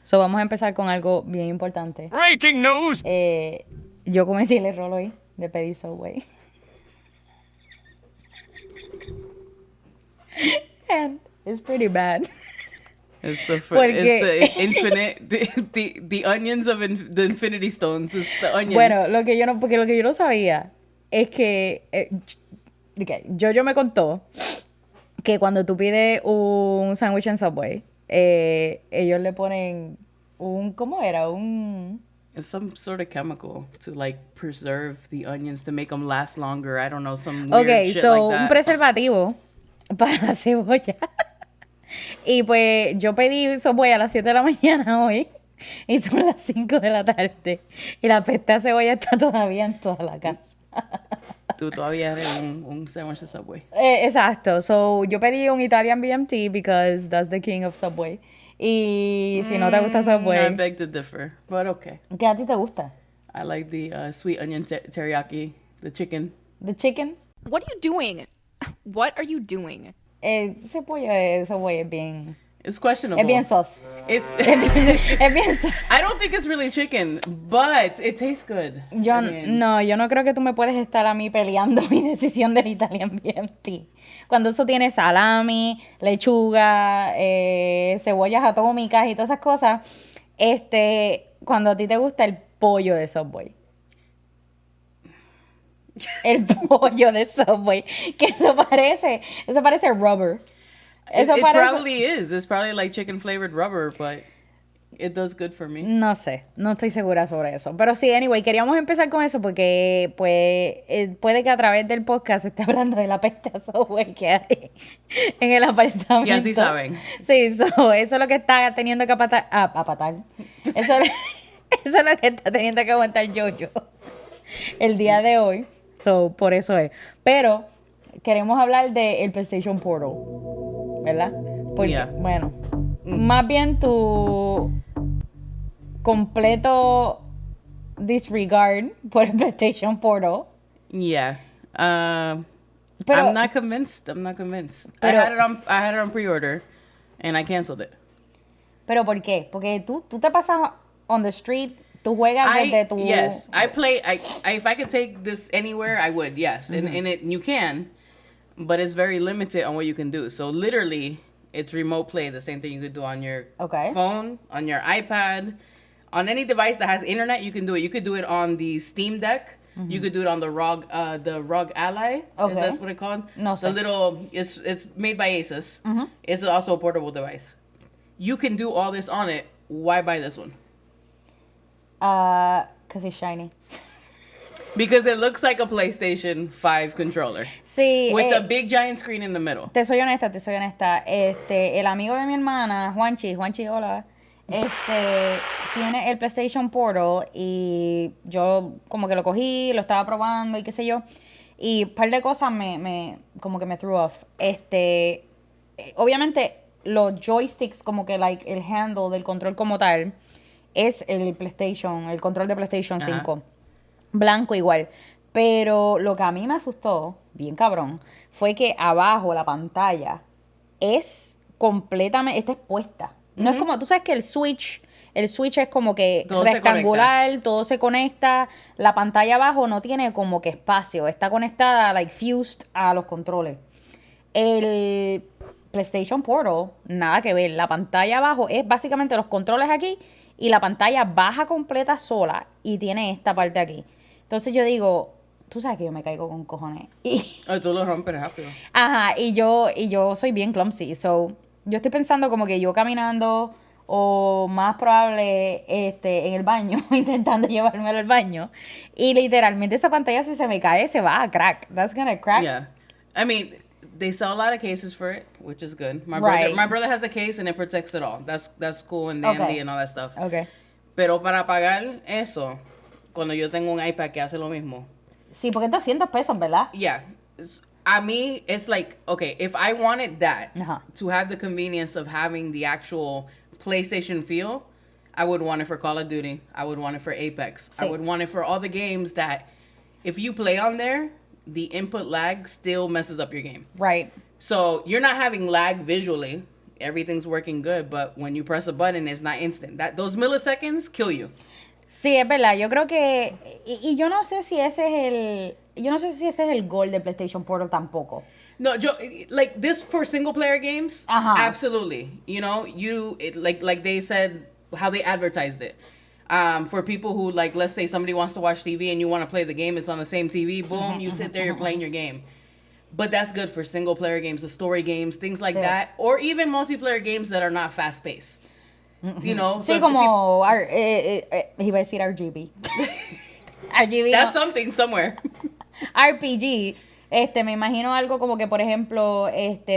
So, vamos a empezar con algo bien importante. Breaking news! Yo cometí el error hoy de pedir Subway. And it's pretty bad. It's the Porque- infinite, the onions of the infinity stones. It's the onions. Bueno, porque lo que yo no sabía es que yo me contó que cuando tú pides un sándwich en Subway, ellos le ponen ¿cómo era? It's some sort of chemical to like preserve the onions to make them last longer. I don't know, some weird Okay, shit so like that. un preservativo para la cebolla. Y pues yo pedí Subway a las 7 de la mañana hoy y son las 5 de la tarde y la pesta de cebolla está todavía en toda la casa. Tú todavía eres un sándwich de Subway. Exacto, so yo pedí un Italian BMT because that's the king of Subway. Y si no te gusta I Subway, beg to differ, but okay. ¿qué a ti te gusta? I like the sweet onion teriyaki, the chicken. The chicken. What are you doing? What are you doing? Ese pollo de Subway es bien It's bien sos. It's. Es bien sos. I don't think it's really chicken, but it tastes good. Yo no creo que tú me puedes estar a mí peleando mi decisión del Italian BMT. Cuando eso tiene salami, lechuga, cebollas atómicas y todas esas cosas, cuando a ti te gusta el pollo de Subway. El pollo de Subway, que eso parece rubber. It probably is. It's probably like chicken flavored rubber, but it does good for me. No sé, no estoy segura sobre eso. Pero sí, anyway, queríamos empezar con eso porque pues puede que a través del podcast se esté hablando de la peste a Subway que hay en el apartamento. Y así saben. Sí, eso es lo que está teniendo que apatar. Eso es lo que está teniendo que aguantar yo el día de hoy. So, por eso es. Pero queremos hablar del PlayStation Portal, ¿verdad? Porque, Yeah. bueno, más bien tu completo disregard por el PlayStation Portal. Yeah. Pero- I'm not convinced. Pero- I had it on pre-order, and I canceled it. ¿Pero por qué? Porque tú te pasas on the street, tú juegas desde tu... Yes, I play. If I could take this anywhere, I would. Yes, and you can, but it's very limited on what you can do. So literally, it's remote play, the same thing you could do on your Okay. phone, on your iPad, on any device that has internet. You can do it. You could do it on the Steam Deck. You could do it on the ROG Ally. Okay. Is that what it's called? No The sé. little. It's made by Asus. It's also a portable device. You can do all this on it. Why buy this one? Because it's shiny. Because it looks like a PlayStation 5 controller. Sí. With a big giant screen in the middle. Te soy honesta. El amigo de mi hermana, Juanchi, hola. Tiene el PlayStation Portal y yo como que lo cogí, lo estaba probando y qué sé yo. Y un par de cosas como que me threw off. Obviamente los joysticks, como que like el handle del control como tal, es el control de PlayStation 5. Blanco igual. Pero lo que a mí me asustó, bien cabrón, fue que abajo la pantalla es completamente, está expuesta. No es como, tú sabes que el Switch es como que Todo se rectangular, todo se conecta. La pantalla abajo no tiene como que espacio, está conectada, like fused a los controles. El PlayStation Portal, nada que ver. La pantalla abajo es básicamente los controles aquí y la pantalla baja completa sola y tiene esta parte aquí. Entonces yo digo, tú sabes que yo me caigo con cojones. Y, Tú lo rompes rápido. ajá, y yo soy bien clumsy. So, yo estoy pensando como que yo caminando o más probable en el baño, intentando llevármelo al baño. Y literalmente esa pantalla si se me cae, se va a crack. That's gonna crack. Yeah. I mean, they sell a lot of cases for it, which is good. My Right. brother has a case and it protects it all. That's cool and dandy Okay. and all that stuff. Okay. Pero para pagar eso, cuando yo tengo un iPad que hace lo mismo. Sí, porque es $200, ¿verdad? Yeah. I mean, it's like, okay, if I wanted that Uh-huh. to have the convenience of having the actual PlayStation feel, I would want it for Call of Duty. I would want it for Apex. I Sí. would want it for all the games that if you play on there, the input lag still messes up your game. Right. So you're not having lag visually. everything's working good, but when you press a button, it's not instant. Those milliseconds kill you. Sí, es verdad. Yo creo que... Y yo no sé si ese es el... Yo no sé si ese es el goal de PlayStation Portal tampoco. No, like this for single player games, absolutely. You know, like they said, how they advertised it. For people who, like, let's say somebody wants to watch TV and you want to play the game, it's on the same TV, boom, you sit there, you're playing your game. But that's good for single player games, the story games, things like that, or even multiplayer games that are not fast paced. You know, sí, como iba a decir RGB. RGB. That's something somewhere. RPG. Me imagino algo como que, por ejemplo,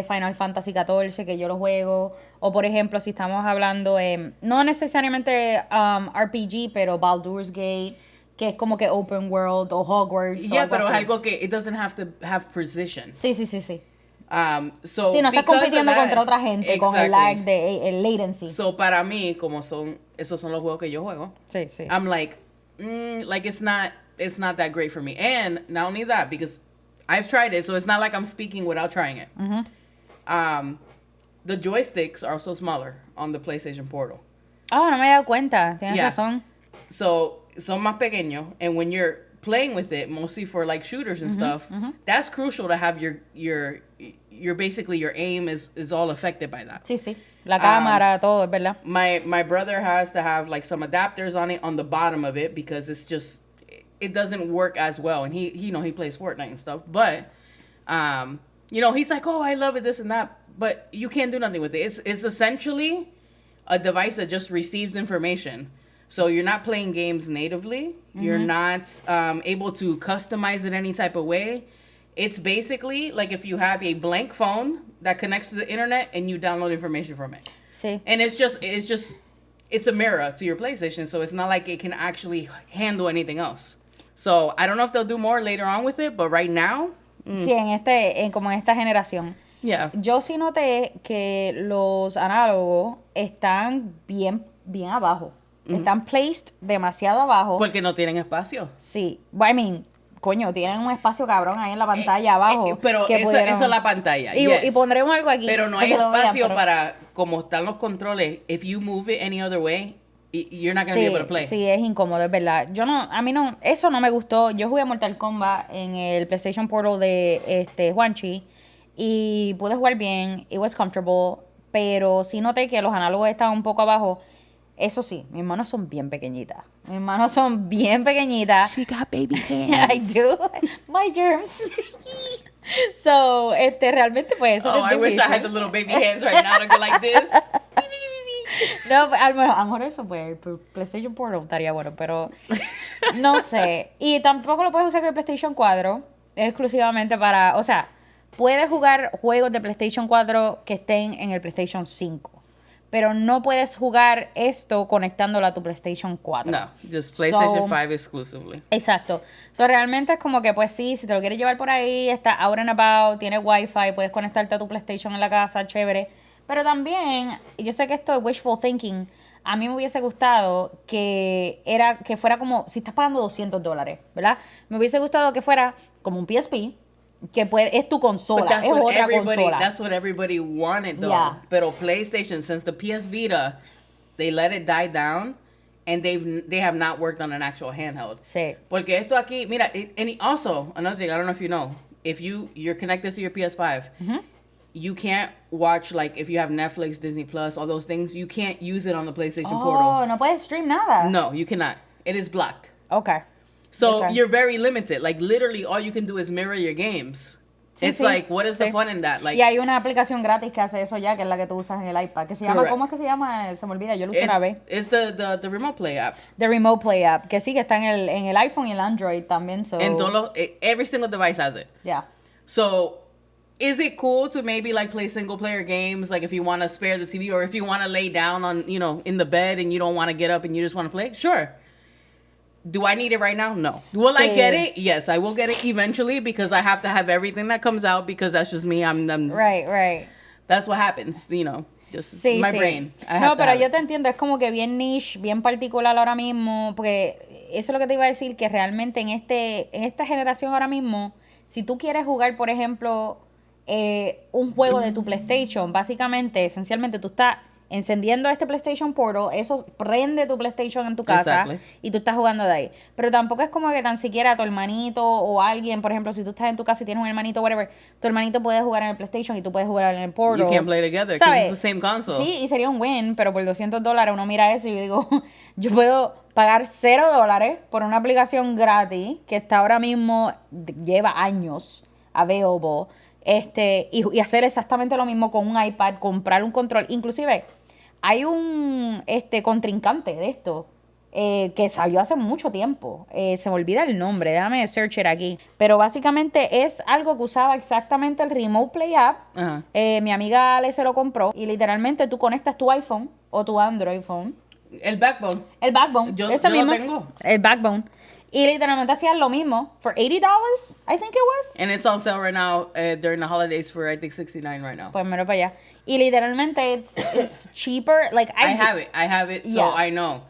Final Fantasy XIV, que yo lo juego, o por ejemplo, si estamos hablando, no necesariamente RPG, pero Baldur's Gate, que es como que open world, o Hogwarts. Yeah, pero es algo que it doesn't have to have precision. Sí. Sí, no estás compitiendo contra otra gente, con el lag, el latency. So, para mí, como esos son los juegos que yo juego. Sí. I'm like, it's not that great for me. And not only that, because I've tried it, so it's not like I'm speaking without trying it. The joysticks are also smaller on the PlayStation Portal. Oh, no me he dado cuenta. Tienes razón. So, son más pequeños, and when you're playing with it, mostly for like shooters and stuff, that's crucial to have your basically your aim is all affected by that. Sí. La cámara, todo, es verdad. My brother has to have like some adapters on it on the bottom of it because it's just it doesn't work as well, and he plays Fortnite and stuff, but he's like, oh, I love it, this and that, but you can't do nothing with it. It's essentially a device that just receives information. So you're not playing games natively. You're not able to customize it any type of way. It's basically like if you have a blank phone that connects to the internet and you download information from it. Sí. And it's a mirror to your PlayStation, so it's not like it can actually handle anything else. So I don't know if they'll do more later on with it, but right now. Sí, como en esta generación. Yeah. Yo sí noté que los análogos están bien abajo. Están placed demasiado abajo. Porque no tienen espacio. Sí. I mean, coño, tienen un espacio cabrón ahí en la pantalla abajo. Pero esa es la pantalla. Y pondremos algo aquí. Pero no hay espacio para, como están los controles, if you move it any other way, you're not going to be able to play. Sí, es incómodo, es verdad. A mí no, eso no me gustó. Yo jugué Mortal Kombat en el PlayStation Portal de Juanchi y pude jugar bien. It was comfortable, pero sí noté que los análogos estaban un poco abajo. Eso sí, mis manos son bien pequeñitas. She got baby hands. I do. My germs. So, realmente pues eso es difícil. I wish I had the little baby hands right now to go like this. No, a lo mejor eso pues, PlayStation Portal estaría bueno, pero no sé. Y tampoco lo puedes usar con el PlayStation 4. Es exclusivamente para, o sea, puedes jugar juegos de PlayStation 4 que estén en el PlayStation 5. Pero no puedes jugar esto conectándolo a tu PlayStation 4. No, just PlayStation 5 exclusively. Exacto. Realmente es como que, pues sí, si te lo quieres llevar por ahí, está out and about, tiene Wi-Fi, puedes conectarte a tu PlayStation en la casa, chévere. Pero también, yo sé que esto es wishful thinking, a mí me hubiese gustado que fuera como, si estás pagando $200, ¿verdad? Me hubiese gustado que fuera como un PSP, que es tu consola, es otra consola. That's what everybody wanted, though. Yeah. Pero PlayStation, since the PS Vita, they let it die down, and they have not worked on an actual handheld. Sí. Porque esto aquí, mira, and also, another thing, I don't know if you know, if you're connected to your PS5, you can't watch, like, if you have Netflix, Disney Plus, all those things, you can't use it on the PlayStation Portal. Oh, no puedes stream nada. No, you cannot. It is blocked. Okay. So you're very limited. Like, literally, all you can do is mirror your games. It's like, what is the fun in that? Like, y hay una aplicación gratis que hace eso ya, que es la que tú usas en el iPad, que se llama, ¿cómo es que se llama? Se me olvida, yo lo usé una vez. It's the Remote Play app. The Remote Play app, que sí, que está en el iPhone y el Android también. So. En every single device has it. Yeah. So, is it cool to maybe, like, play single player games, like, if you want to spare the TV, or if you want to lay down on, in the bed and you don't want to get up and you just want to play? Sure. Do I need it right now? No. Will I get it? Yes, I will get it eventually because I have to have everything that comes out because that's just me. I'm Right. That's what happens, just my brain. No, pero yo te entiendo, es como que bien niche, bien particular ahora mismo, porque eso es lo que te iba a decir, que realmente en esta generación ahora mismo, si tú quieres jugar, por ejemplo, un juego de tu PlayStation. Básicamente, esencialmente, tú estás encendiendo este PlayStation Portal, eso prende tu PlayStation en tu casa Exactly. y tú estás jugando de ahí. Pero tampoco es como que tan siquiera tu hermanito o alguien, por ejemplo, si tú estás en tu casa y tienes un hermanito, whatever, tu hermanito puede jugar en el PlayStation y tú puedes jugar en el Portal. You can't play together because ¿Sabes? it's the same console. Sí, y sería un win, pero por $200 uno mira eso y yo digo, yo puedo pagar $0 por una aplicación gratis que está ahora mismo, lleva años available, y hacer exactamente lo mismo con un iPad, comprar un control. Inclusive, hay un contrincante de esto que salió hace mucho tiempo. Se me olvida el nombre, déjame search it aquí. Pero básicamente es algo que usaba exactamente el Remote Play App. Ajá. Mi amiga Ale se lo compró y literalmente tú conectas tu iPhone o tu Android phone. El Backbone. El Backbone, Yo ese lo mismo. tengo. El Backbone. Y literalmente hacían lo mismo for $80, I think it was. And it's on sale right now during the holidays for I think $69 right now. Pues mira para allá. Y literalmente it's cheaper. Like I have it, so Yeah. I know.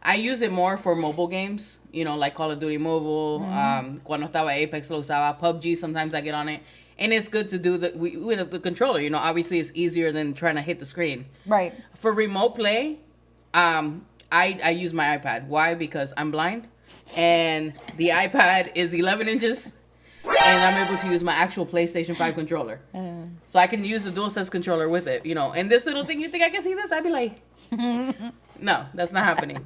I use it more for mobile games, you know, like Call of Duty Mobile. Cuando estaba Apex lo usaba. PUBG, sometimes I get on it. And it's good to do with the controller, you know, obviously it's easier than trying to hit the screen. Right. For remote play, I use my iPad. Why? Because I'm blind. And the iPad is 11 inches. And I'm able to use my actual PlayStation 5 controller. So I can use the DualSense controller with it, you know. And this little thing, you think I can see this? I'd be like, no, that's not happening.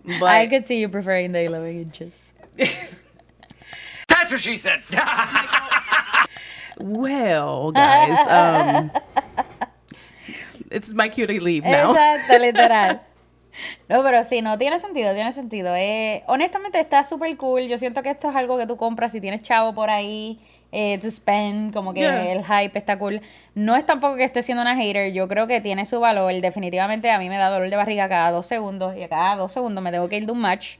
But I could see you preferring the 11 inches. That's what she said. well, guys, it's my cue to leave now. Exacto, literal. No, pero sí, no, tiene sentido, tiene sentido. Honestamente está súper cool. Yo siento que esto es algo que tú compras si tienes chavo por ahí, to spend, como que Yeah. el hype está cool. No es tampoco que esté siendo una hater, yo creo que tiene su valor. Definitivamente a mí me da dolor de barriga cada 2 segundos y a cada 2 segundos me tengo que ir de un match.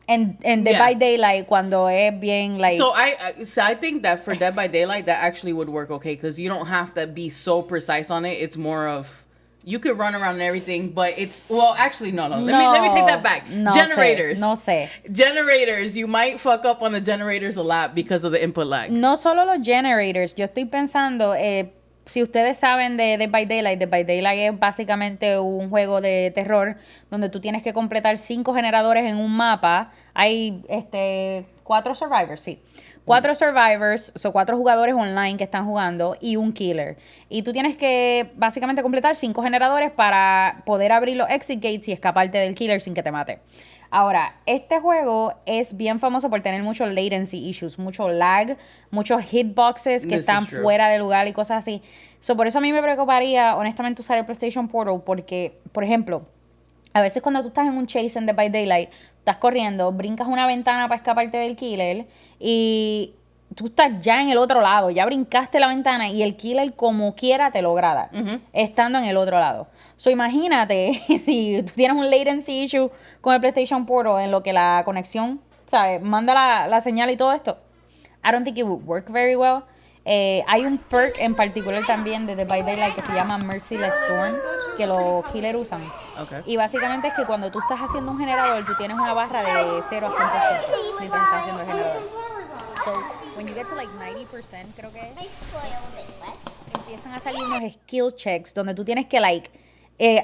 En Dead Yeah. by Daylight, cuando es bien, like... So I think that for Dead by Daylight, that actually would work okay because you don't have to be so precise on it. It's more of you could run around and everything, but it's actually no. Let me take that back. No Generators. sé, no sé. Generators, you might fuck up on the generators a lot because of the input lag. No solo los generators, yo estoy pensando, si ustedes saben de Dead by Daylight es básicamente un juego de terror donde tú tienes que completar 5 generadores en un mapa. Hay 4 survivors, sí. 4 survivors, son 4 jugadores online que están jugando y un killer. Y tú tienes que básicamente completar 5 generadores para poder abrir los exit gates y escaparte del killer sin que te mate. Ahora, este juego es bien famoso por tener muchos latency issues, mucho lag, muchos hitboxes que This están is true. fuera de lugar y cosas así. Por eso a mí me preocuparía, honestamente, usar el PlayStation Portal porque, por ejemplo, a veces cuando tú estás en un chase en Dead by Daylight, estás corriendo, brincas una ventana para escaparte del killer y tú estás ya en el otro lado, ya brincaste la ventana y el killer como quiera te logra dar, estando en el otro lado. So, imagínate si tú tienes un latency issue con el PlayStation Portal en lo que la conexión, ¿sabes? Manda la señal y todo esto. I don't think it would work very well. Hay un perk en particular también de Dead by Daylight que se llama Merciless Storm, que los killers usan. Okay. Y básicamente es que cuando tú estás haciendo un generador, tú tienes una barra de 0 a 100% mientras estás haciendo el generador. So, when you get to like 90%, creo que es, empiezan a salir unos skill checks donde tú tienes que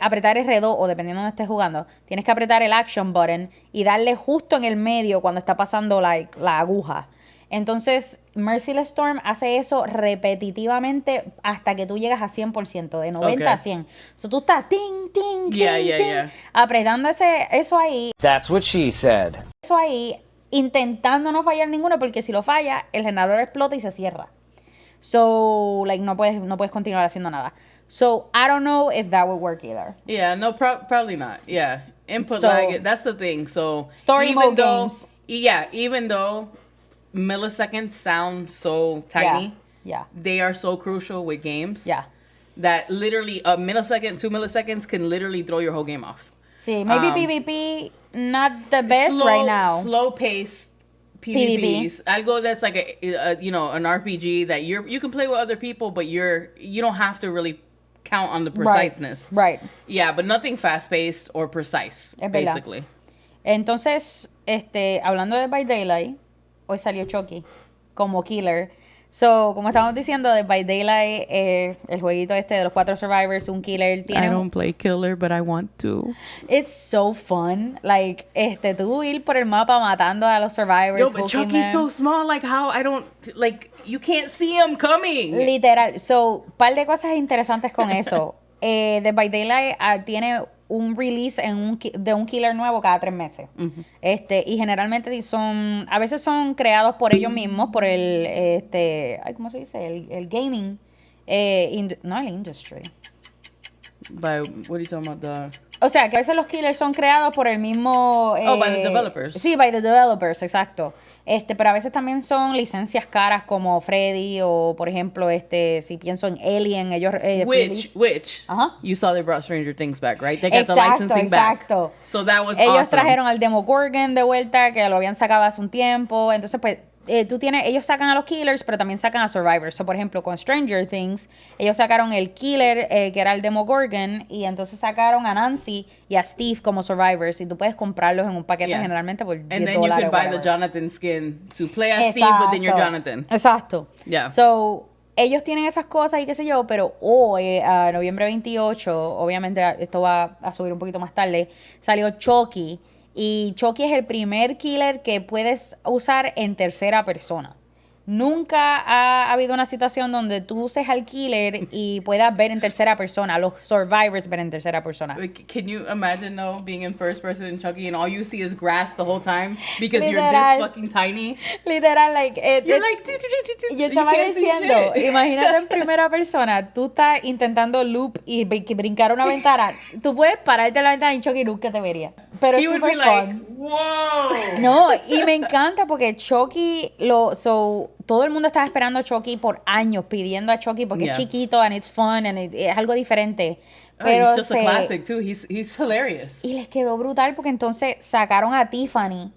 apretar R2 o dependiendo de donde estés jugando, tienes que apretar el action button y darle justo en el medio cuando está pasando la aguja. Entonces, Merciless Storm hace eso repetitivamente hasta que tú llegas a 100%, de 90 a 100. So, tú estás ting, ting, ting, ting, apretando eso ahí, That's what she said. intentando no fallar ninguno, porque si lo falla, el generador explota y se cierra. So, no puedes continuar haciendo nada. So, I don't know if that would work either. Yeah, no, probably not. Yeah, input So- lag. That's the thing. So Story mode games. Yeah, even though milliseconds sound so tiny, Yeah. they are so crucial with games. Yeah. That literally a millisecond, 2 milliseconds can literally throw your whole game off. Sí, maybe PvP not the best right now. Slow paced PvPs. Algo that's like an RPG that you can play with other people, but you don't have to really count on the preciseness. Right. Yeah, but nothing fast paced or precise, Es verdad. basically. Entonces, hablando de By Daylight, hoy salió Chucky como killer. So, como estábamos diciendo, Dead by Daylight, el jueguito este de los 4 survivors, un killer, tiene... I don't play killer, but I want to. It's so fun. Like, tú ir por el mapa matando a los survivors. Yo, but hooking Chucky's them. so small, like how I don't, like, you can't see him coming. Literal. So, par de cosas interesantes con eso. Dead by Daylight tiene un release de un killer nuevo cada 3 meses. Y generalmente a veces son creados por ellos mismos, por ¿cómo se dice? El gaming, no el industry. By, what are you talking about? O sea, que a veces los killers son creados por el mismo... By the developers. Sí, by the developers, exacto. Pero a veces también son licencias caras como Freddy o, por ejemplo, si pienso en Alien, ellos... Which, Ajá. you saw they brought Stranger Things back, right? They got the Exacto, licensing back. exacto. So that was Ellos awesome. trajeron al Demogorgon de vuelta, que lo habían sacado hace un tiempo. Entonces, pues, ellos sacan a los killers, pero también sacan a survivors. So, por ejemplo, con Stranger Things, ellos sacaron el killer, que era el Demogorgon, y entonces sacaron a Nancy y a Steve como survivors. Y tú puedes comprarlos en un paquete generalmente por $10. And then you can buy the whatever. Jonathan skin to play as Steve, but then you're Jonathan. Exacto. Yeah. So, ellos tienen esas cosas y qué sé yo, pero hoy, noviembre 28, obviamente esto va a subir un poquito más tarde, salió Chucky. Y Chucky es el primer killer que puedes usar en tercera persona. Nunca ha habido una situación donde tú uses al killer y puedas ver en tercera persona, los survivors ver en tercera persona. Can you imagine, though, being in first person in Chucky and all you see is grass the whole time because you're Literal. this fucking tiny? Literal, like... You're like... Yo estaba you can't see diciendo, shit. imagínate en primera persona, tú estás intentando loop y brincar una ventana. Tú puedes pararte en la ventana y Chucky nunca te vería. Pero es He would super be like, fun. whoa! No, y me encanta porque Chucky, todo el mundo estaba esperando a Chucky por años, pidiendo a Chucky porque es chiquito and it's fun and es algo diferente. Pero He's just a classic, too. He's hilarious. Y les quedó brutal porque entonces sacaron a Tiffany,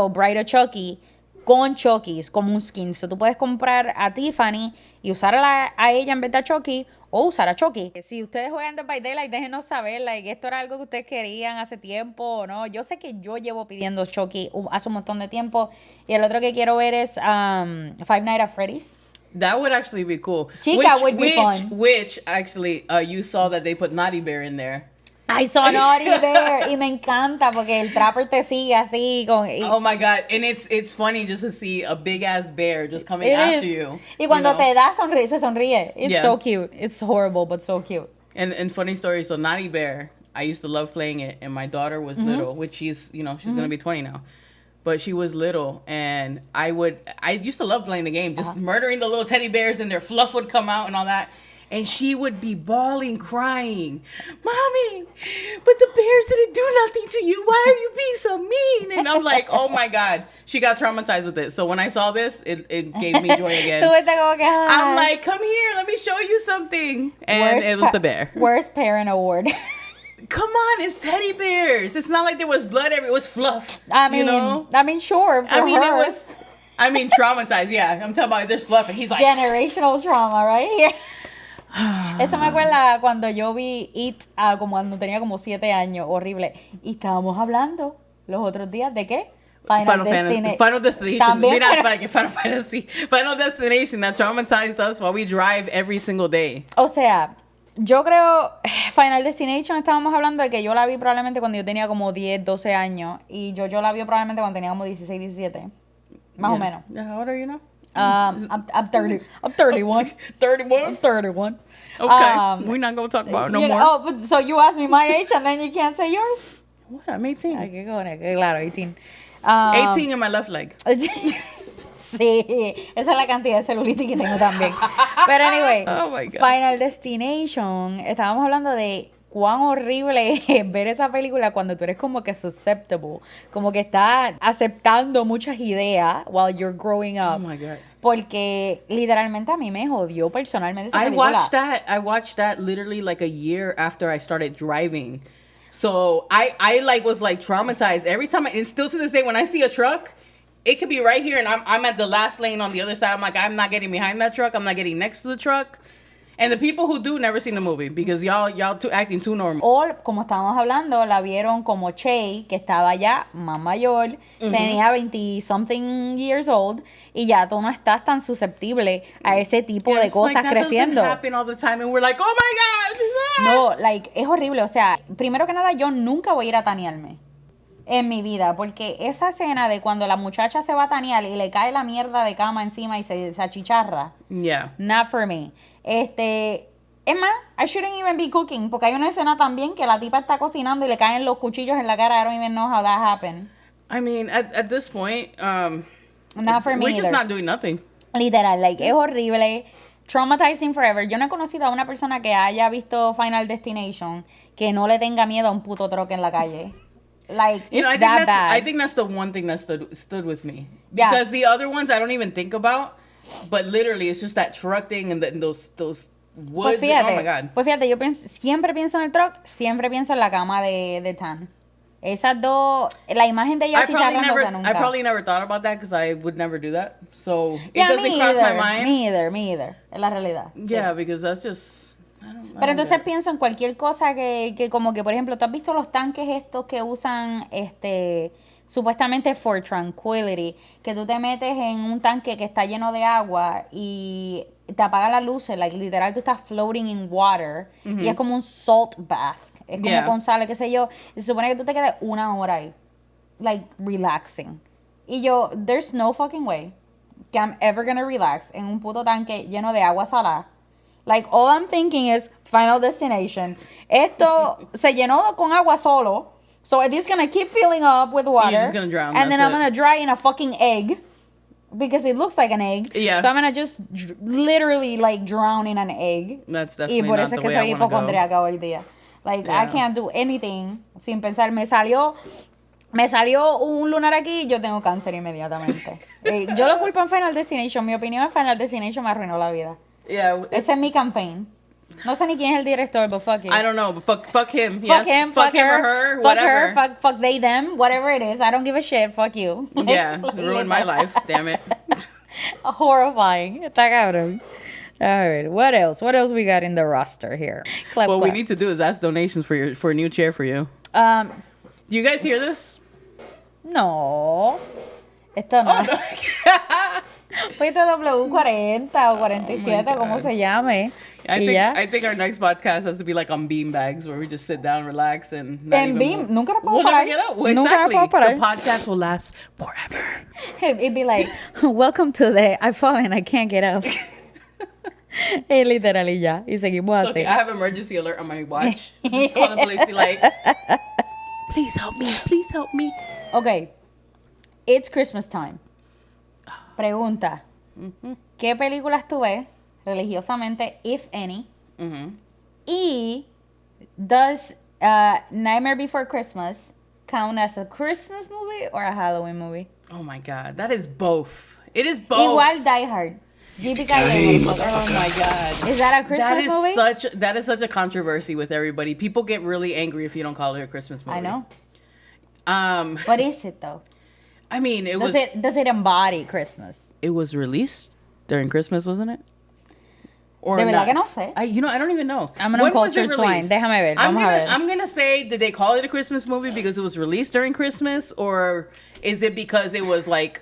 Bride of Chucky, con Chucky's, como un skin. So tú puedes comprar a Tiffany y usarla a ella en vez de a Chucky, o usar a Chucky. Si ustedes juegan Dead by Daylight, déjenos saber, esto era algo que ustedes querían hace tiempo o no. Yo sé que yo llevo pidiendo Chucky hace un montón de tiempo. Y el otro que quiero ver es Five Nights at Freddy's. That would actually be cool. Chica would be fun. Which actually, you saw that they put Naughty Bear in there. I saw Naughty Bear y me encanta porque el Trapper te sigue así Oh my god, and it's funny just to see a big ass bear just coming after you. Y cuando you know? te da se sonríe. It's so cute. It's horrible but so cute. And funny story, so Naughty Bear, I used to love playing it, and my daughter was little, which she's gonna be 20 now. But she was little, and I used to love playing the game, just murdering the little teddy bears, and their fluff would come out and all that. And she would be bawling, crying, "Mommy, but the bears didn't do nothing to you. Why are you being so mean?" And I'm like, oh my God. She got traumatized with it. So when I saw this, it gave me joy again. I'm like, come here, let me show you something. And it was the bear. Worst parent award. Come on, it's teddy bears. It's not like there was blood everywhere. It was fluff. I mean, sure. For her. Traumatized. Yeah, I'm talking about there's fluff, and he's like generational trauma, right? Eso me acuerda cuando yo vi It, como cuando tenía como 7 años, horrible. Y estábamos hablando los otros días de qué? Final Destination. También, Final Fantasy. Final Destination that traumatized us while we drive every single day. O sea, yo creo Final Destination estábamos hablando de que yo la vi probablemente cuando yo tenía como 10, 12 años. Y yo la vi probablemente cuando tenía como 16, 17. Más o menos. Yeah, how old are you now? I'm 30. I'm 31. 31? I'm 31. Okay. We're not going to talk about it no more. Oh, but, so you asked me my age and then you can't say yours? What? I'm 18. Ay, qué cojones, claro, 18. 18 in my left leg. Sí, esa es la cantidad de celulitis que tengo también. Pero anyway, Oh my God. Final Destination, estábamos hablando de cuán horrible es ver esa película cuando tú eres como que susceptible, como que estás aceptando muchas ideas while you're growing up. Oh my God. Porque literalmente a mí me jodió personalmente esa película. I watched that literally like a year after I started driving. So I was traumatized every time. And still to this day, when I see a truck, it could be right here, and I'm at the last lane on the other side. I'm like, I'm not getting behind that truck. I'm not getting next to the truck. And the people who do never seen the movie because y'all acting too normal. O, como estábamos hablando, la vieron como Che, que estaba ya más mayor, tenía 20-something years old, y ya tú no estás tan susceptible a ese tipo de It's like, cosas that creciendo. doesn't happen all the time, and we're like, oh my God. No, like, es horrible. O sea, primero que nada, yo nunca voy a ir a tanearme en mi vida, porque esa escena de cuando la muchacha se va a tanear y le cae la mierda de cama encima y se achicharra, Yeah. not for me. Es más, I shouldn't even be cooking, porque hay una escena también que la tipa está cocinando y le caen los cuchillos en la cara. I don't even know how that happened. I mean, at this point, Not for me we're just either. not doing nothing. Literal, like, es horrible. Traumatizing forever. Yo no he conocido a una persona que haya visto Final Destination que no le tenga miedo a un puto troque en la calle. Like, You know, it's that bad. I think that's the one thing that stood with me. Yeah. Because the other ones I don't even think about, but literally it's just that truck thing and those woods. Pues fíjate, Oh my God. pues fíjate, yo siempre pienso en el truck, siempre pienso en la cama de Tan. Esas dos, la imagen de ella I chicharrándose nunca. probably never thought about that because I would never do that. So Yeah, it doesn't me cross my either, mind. Me either, es la realidad. Sí. Yeah, because that's just. I don't Pero entonces get it. pienso en cualquier cosa que como que, por ejemplo, ¿tú has visto los tanques estos que usan, supuestamente for tranquility, que tú te metes en un tanque que está lleno de agua y te apaga las luces, like, literal tú estás floating in water y es como un salt bath, es como Yeah. con sal, qué sé yo, y se supone que tú te quedes una hora ahí, like, relaxing. Y yo, there's no fucking way que I'm ever gonna relax en un puto tanque lleno de agua salada. Like, all I'm thinking is Final Destination. Esto se llenó con agua solo. So it's gonna keep filling up with water. You're just gonna drown, And then that's I'm it. gonna dry in a fucking egg. Because it looks like an egg. Yeah. So I'm gonna just literally, like, drown in an egg. That's Y definitely por not eso the es que way soy I wanna go. hipocondríaca hoy día. Like, I Yeah. can't do anything sin pensar. Me salió un lunar aquí y yo tengo cáncer inmediatamente. Yo lo culpo en Final Destination. Mi opinión en Final Destination me arruinó la vida. Yeah. Ese es mi campaign. No sé ni quién es el director, but fuck it. I don't know, but fuck him. Fuck Yes. him, fuck him her, or her, fuck whatever. her, fuck they, them, whatever it is. I don't give a shit. Fuck you. Yeah, ruined my life. Damn it. Horrifying. Está cabrón. All right. What else? What else we got in the roster here? Clap, What we clap. need to do is ask donations for a new chair for you. Do you guys hear this? No. Esto no. Fuiste W40 o 47, God. como se llame. I Y think ya. I think our next podcast has to be like on bean bags where we just sit down, relax, and not En even bean, move. nunca nos podemos We'll never parar. get up. Nunca nos Exactly. podemos parar. The podcast will last forever. It'd be like, welcome to the I've fallen, I can't get up. Y literal y ya. Y seguimos So, así. okay, I have emergency alert on my watch. Just call the police. Be like, please help me. Please help me. Ok. It's Christmas time. Pregunta. ¿Qué películas tú ves religiosamente, if any? Y does Nightmare Before Christmas count as a Christmas movie or a Halloween movie? Oh my God, that is both. It is both. Igual Die Hard. Oh my God. Is that a Christmas That is movie? that is such a controversy with everybody. People get really angry if you don't call it a Christmas movie. I know. What What is it though? I mean, Does it embody Christmas? it was released during Christmas, wasn't it? Or De verdad que not? no sé. I don't even know. I'm an When was uncultured it swine. released? Déjame ver, vamos a ver. I'm gonna say, did they call it a Christmas movie because it was released during Christmas, or is it because it was like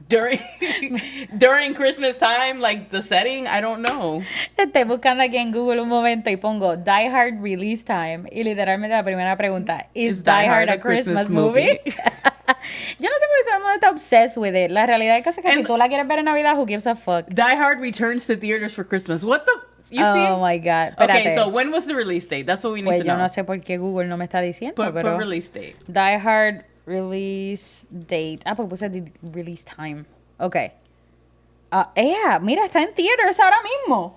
during Christmas time, like the setting? I don't know. Estoy buscando aquí en Google un momento y pongo Die Hard release time y literalmente la primera pregunta, ¿is Die Hard a Christmas movie? Yo no sé por qué todo el mundo está obsessed with it. La realidad es que si And- tú la quieres ver en Navidad, who gives a fuck? Die Hard returns to theaters for Christmas. What the? You see? Oh my God. Okay, Espérate. so when was the release date? That's what we need Pues to yo know. no sé por qué Google no me está diciendo, Put pero release date. Die Hard release date. Ah, pues puse release time. Ok. Mira, está en theaters ahora mismo.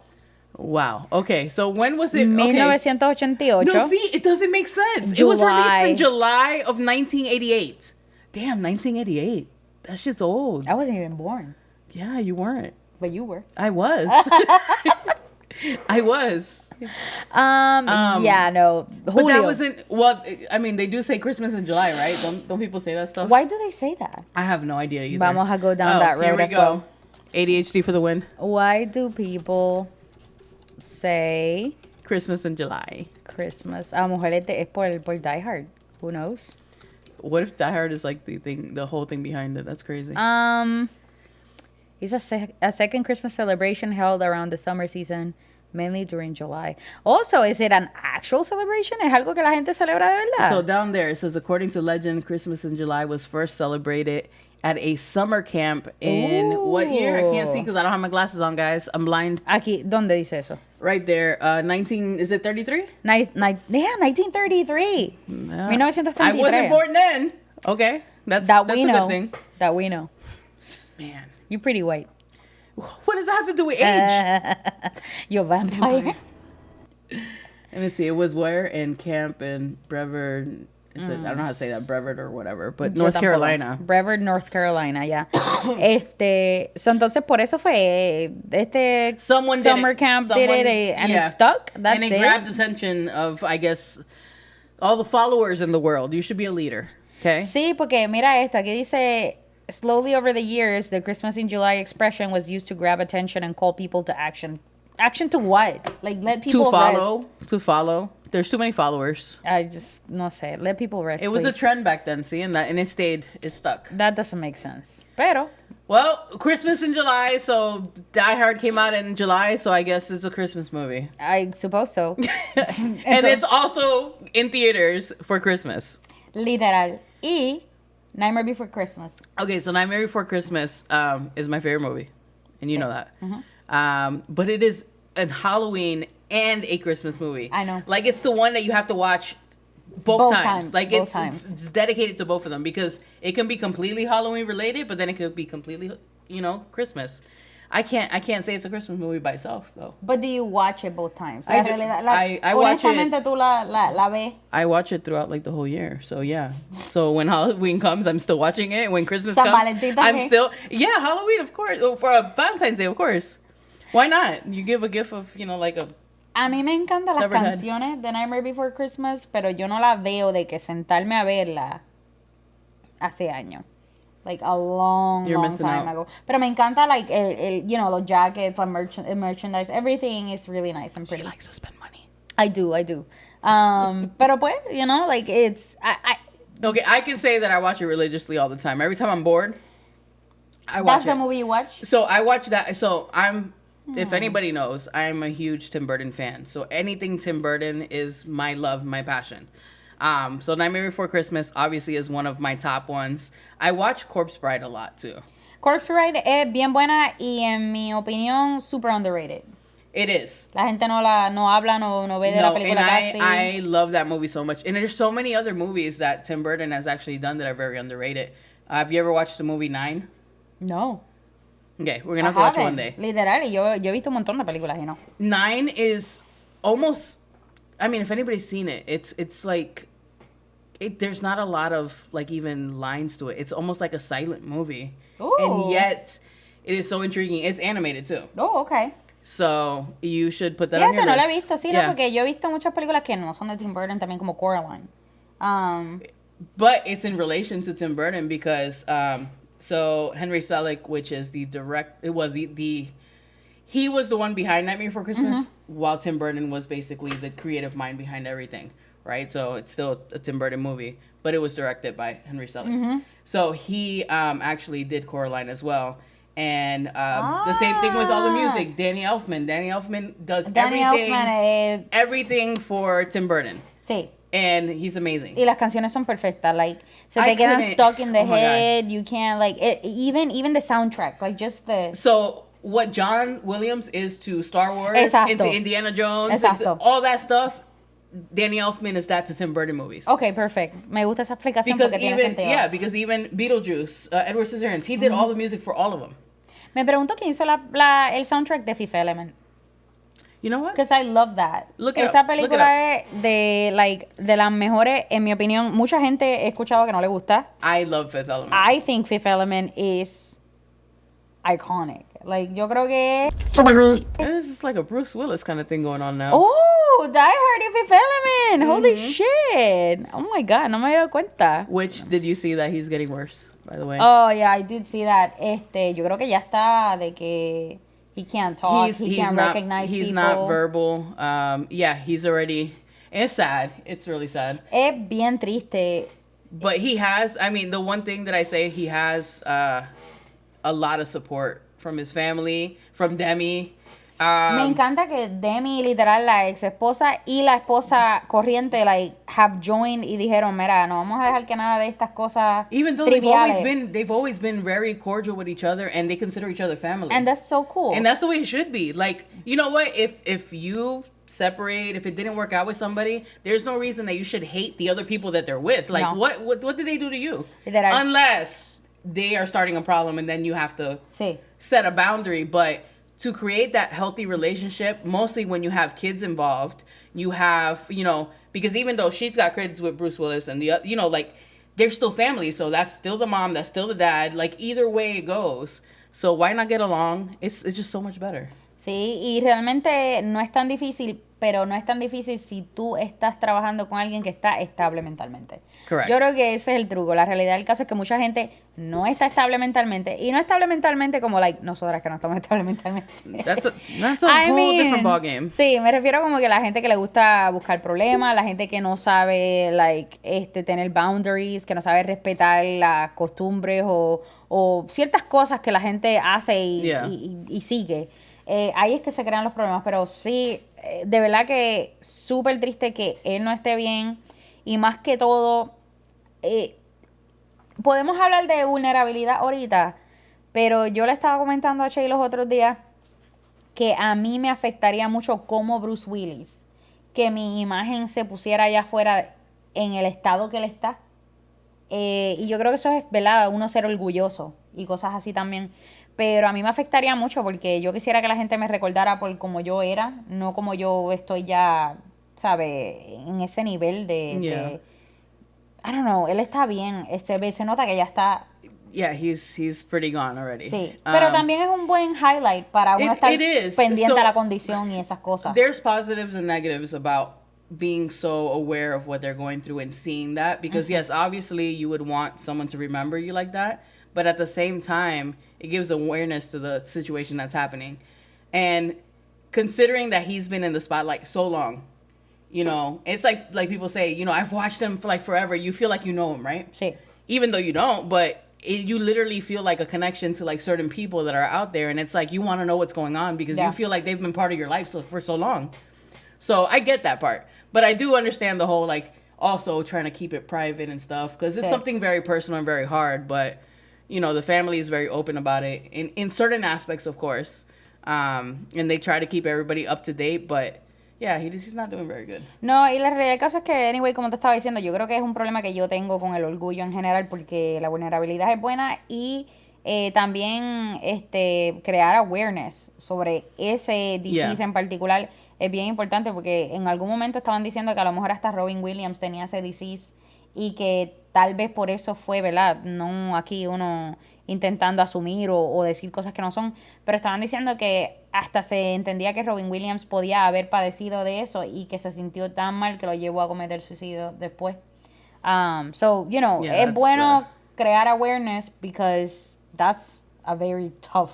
Wow. Okay, so when was it? Okay. 1988. No, see, it doesn't make sense. It was released July. in July of 1988. Damn, 1988. That shit's old. I wasn't even born, Yeah, you weren't. but you were. I was. I was. Yeah, no. But Julio. that wasn't. Well, I mean, they do say Christmas in July, right? Don't people say that stuff? Why do they say that? I have no idea either. Vamos a go down that road Here we as go. well. ADHD for the win. Why do people say Christmas in July. Christmas. A lo mejor es por Die Hard. Who knows? What if Die Hard is like the whole thing behind it? That's crazy. It's a second Christmas celebration held around the summer season, mainly during July. Also, is it an actual celebration? ¿Es algo que la gente celebra de verdad? So down there it says, according to legend, Christmas in July was first celebrated at a summer camp in what year? I can't see because I don't have my glasses on, guys. I'm blind. Aquí, ¿dónde dice eso? Right there. 19, is it 33? Yeah, 1933. Yeah. 1933. I wasn't born then. Okay. That's That a we know. good thing. That we know. Man. You're pretty white. What does that have to do with age? You're a vampire. Let me see. It was where? In camp in Brevard. I don't know how to say that. Brevard or whatever. But Yo North tampoco. Carolina. Brevard, North Carolina, ya. So entonces por eso fue Someone did summer it. camp Someone- did it and yeah. it stuck. That's And it it. grabbed the attention of, I guess, all the followers in the world. You should be a leader. Okay? Sí, porque mira esto, aquí dice, slowly over the years, the Christmas in July expression was used to grab attention and call people to action. Action to what? Like, let people rest. To follow. There's too many followers. I just, no sé, let people rest, It was a please. trend back then, see? And it stayed. It stuck. That doesn't make sense. Pero, Well, Christmas in July, so Die Hard came out in July, so I guess it's a Christmas movie. I suppose so. And it's also in theaters for Christmas. Literal. Y Nightmare Before Christmas. Okay, so Nightmare Before Christmas is my favorite movie, and you know that. But it is a Halloween and a Christmas movie. I know. Like, it's the one that you have to watch both times. Like, both it's times. it's dedicated to both of them because it can be completely Halloween related, but then it could be completely, Christmas. I can't say it's a Christmas movie by itself though. But do you watch it both times? I do. I watch it. honestamente, tú la ves. I watch it throughout like the whole year. So yeah. So when Halloween comes, I'm still watching it. When Christmas San comes, Valentín I'm también. still Halloween, of course. Oh, for Valentine's Day, of course. Why not? You give a gift of like a. A mí me encantan las Severed head. canciones de Nightmare Before Christmas, pero yo no la veo de que sentarme a verla hace años. Like a long, You're long missing time out. ago. Pero me encanta like los jackets, the merchandise, everything is really nice and She pretty. likes to spend money. I do. Pero pues, like it's I Okay, I can say that I watch it religiously all the time. Every time I'm bored, I watch that's it. the movie you watch? So I watch that. So if Hmm. anybody knows, I'm a huge Tim Burton fan. So anything Tim Burton is my love, my passion. So Nightmare Before Christmas obviously is one of my top ones. I watch Corpse Bride a lot too. Corpse Bride es bien buena y en mi opinión super underrated. It is. La gente no habla, no ve de la No, película and casi. I love that movie so much. And there's so many other movies that Tim Burton has actually done that are very underrated. Have you ever watched the movie 9? No. Okay, we're gonna have to watch it one day. Literal, y yo he visto un montón de películas, 9 is almost, I mean, if anybody's seen it, it's like there's not a lot of like even lines to it. It's almost like a silent movie. Ooh. And yet it is so intriguing. It's animated too. Oh, okay. So you should put that on Fíjate, your no list. la he visto, sí, no, porque yo he visto muchas películas que no son de Tim Burton, también como Coraline. But it's in relation to Tim Burton because so Henry Selick, which is the he was the one behind Nightmare Before Christmas, while Tim Burton was basically the creative mind behind everything, right? So it's still a Tim Burton movie, but it was directed by Henry Selick. So he actually did Coraline as well. And the same thing with all the music. Danny Elfman does everything for Tim Burton. Sí. And he's amazing. Y las canciones son perfectas, like, se I te quedan couldn't- stuck in the oh my God. head, you can't, like, even the soundtrack, like, just the... So what John Williams is to Star Wars, Exacto. into Indiana Jones, Exacto. into all that stuff, Danny Elfman is that to Tim Burton movies. Okay, perfect. Me gusta esa explicación Because porque tiene even sentido. because even Beetlejuice, Edward Scissorhands, he did all the music for all of them. Me pregunto quién hizo el soundtrack de Fifth Element. You know what? Because I love that. Look it Esa up, look it película es de las mejores, en mi opinión. Mucha gente he escuchado que no le gusta. I love Fifth Element. I think Fifth Element is iconic. Like, yo creo que... This is like a Bruce Willis kind of thing going on now. Oh, Die Hard y Fifth Element. Holy shit. Oh my God, no me había dado cuenta. Which did you see that he's getting worse, by the way? Oh, yeah, I did see that. Yo creo que ya está de que He can't talk. He can't recognize he's people. not verbal. He's already. It's sad. It's really sad. Es bien triste. But he has. I mean, the one thing that I say, he has a lot of support from his family, from Demi. Me encanta que Demi, literal, la ex esposa y la esposa corriente, like, have joined y dijeron, mira, no vamos a dejar que nada de estas cosas Even though triviales. they've always been very cordial with each other, and they consider each other family. And that's so cool. And that's the way it should be. Like, you know what? If you separate, if it didn't work out with somebody, there's no reason that you should hate the other people that they're with. Like, No. what did they do to you? Literal. Unless they are starting a problem, and then you have to Sí. set a boundary. But to create that healthy relationship, mostly when you have kids involved, you have, because even though she's got kids with Bruce Willis and like, they're still family. So that's still the mom, that's still the dad. Like, either way it goes. So why not get along? It's just so much better. Sí, y realmente no es tan difícil, pero no es tan difícil si tú estás trabajando con alguien que está estable mentalmente. Correct. Yo creo que ese es el truco. La realidad del caso es que mucha gente no está estable mentalmente. Y no estable mentalmente como, like, nosotras que no estamos estables mentalmente. That's a whole different ballgame. Sí, me refiero como que la gente que le gusta buscar problemas, la gente que no sabe, like, tener boundaries, que no sabe respetar las costumbres o ciertas cosas que la gente hace y sigue. Ahí es que se crean los problemas, pero sí, de verdad que súper triste que él no esté bien y más que todo, podemos hablar de vulnerabilidad ahorita, pero yo le estaba comentando a Shay los otros días que a mí me afectaría mucho como Bruce Willis, que mi imagen se pusiera allá afuera en el estado que él está. Y yo creo que eso es, ¿verdad? Uno ser orgulloso y cosas así también. Pero a mí me afectaría mucho porque yo quisiera que la gente me recordara por como yo era, no como yo estoy ya, ¿sabes? En ese nivel de I don't know, él está bien, se nota que ya está. Yeah, he's pretty gone already. Sí, pero también es un buen highlight para uno estar pendiente a la condición y esas cosas. There's positives and negatives about being so aware of what they're going through and seeing that, because yes, obviously you would want someone to remember you like that, but at the same time it gives awareness to the situation that's happening. And considering that he's been in the spotlight so long, it's like people say, I've watched him for like forever. You feel like you know him, right? Sí. Even though you don't, but you literally feel like a connection to like certain people that are out there, and it's like you want to know what's going on because you feel like they've been part of your life for so long. So I get that part, but I do understand the whole like also trying to keep it private and stuff because it's something very personal and very hard. But the family is very open about it in certain aspects, of course, and they try to keep everybody up to date. But yeah, he's not doing very good. No, y la realidad del caso es que, anyway, como te estaba diciendo, yo creo que es un problema que yo tengo con el orgullo en general porque la vulnerabilidad es buena y también crear awareness sobre ese disease en particular es bien importante porque en algún momento estaban diciendo que a lo mejor hasta Robin Williams tenía ese disease y que tal vez por eso fue, ¿verdad? No aquí uno intentando asumir o decir cosas que no son, pero estaban diciendo que hasta se entendía que Robin Williams podía haber padecido de eso y que se sintió tan mal que lo llevó a cometer suicidio después. Es bueno crear awareness because that's a very tough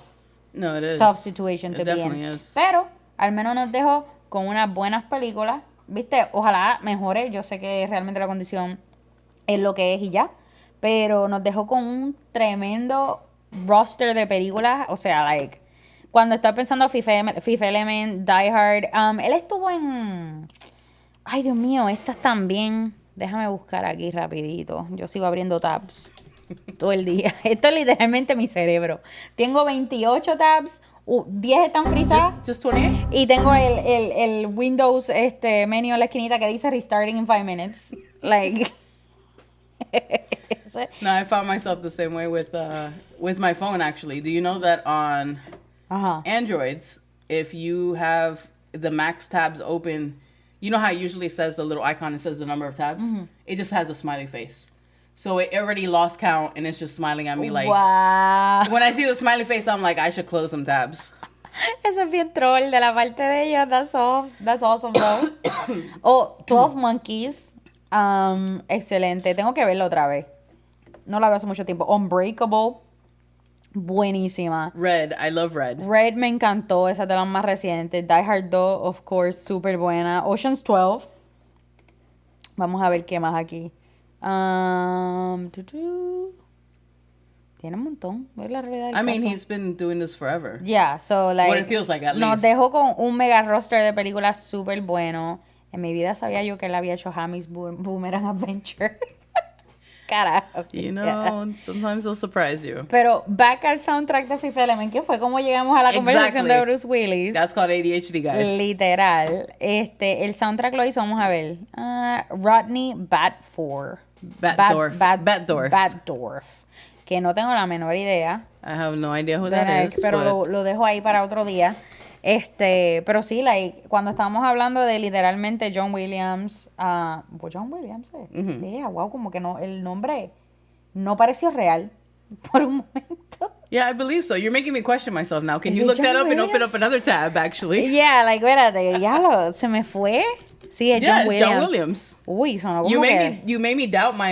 situation to be in. Pero al menos nos dejó con unas buenas películas, ¿viste? Ojalá mejore, yo sé que realmente la condición es lo que es y ya, pero nos dejó con un tremendo roster de películas, o sea, like, cuando estaba pensando Fifth Element, Die Hard, él estuvo en, ay Dios mío, estas también, déjame buscar aquí rapidito, yo sigo abriendo tabs todo el día, esto es literalmente mi cerebro, tengo 28 tabs, 10 están frisadas. Just 28? Y tengo el Windows menu en la esquinita que dice restarting in 5 minutes. Like. No, I found myself the same way with my phone actually. Do you know that on Androids, if you have the max tabs open, you know how it usually says the little icon, it says the number of tabs? Mm-hmm. It just has a smiley face. So it already lost count and it's just smiling at me like, wow. When I see the smiley face, I'm like, I should close some tabs. Eso es bien troll de la parte de ellos. That's awesome, bro. 12 Monkeys. Excelente. Tengo que verlo otra vez. No la veo hace mucho tiempo. Unbreakable. buenísima. Red, I love Red. Red me encantó, esa de las más recientes. Die Hard 2, of course, súper buena. Ocean's 12. Vamos a ver qué más aquí. Tiene un montón. Es la realidad del I mean, caso. he's been doing this forever. Yeah, so like... What it feels like, at Nos least. dejó con un mega roster de películas súper bueno. En mi vida sabía yo que él había hecho Hammy's Boomerang Adventure. Carajo. You know, sometimes they'll surprise you. Pero back al soundtrack de Fifth Element, que fue como llegamos a la conversación de Bruce Willis. That's called ADHD, guys. Literal. El soundtrack lo hizo, vamos a ver. Rodney Batdorf. Batdorf. Que no tengo la menor idea. I have no idea who that is. Pero But... lo dejo ahí para otro día. Pero sí, like, cuando estábamos hablando de literalmente John Williams, John Williams, yeah, wow, como que no, el nombre no pareció real por un momento. Yeah, I believe so. You're making me question myself now. Can Is you it look that John up and open up Williams? another tab, actually? Yeah, like, espérate, se me fue. Sí, es Yeah, John it's Williams. John Williams. Uy, sonó como You que... made me doubt my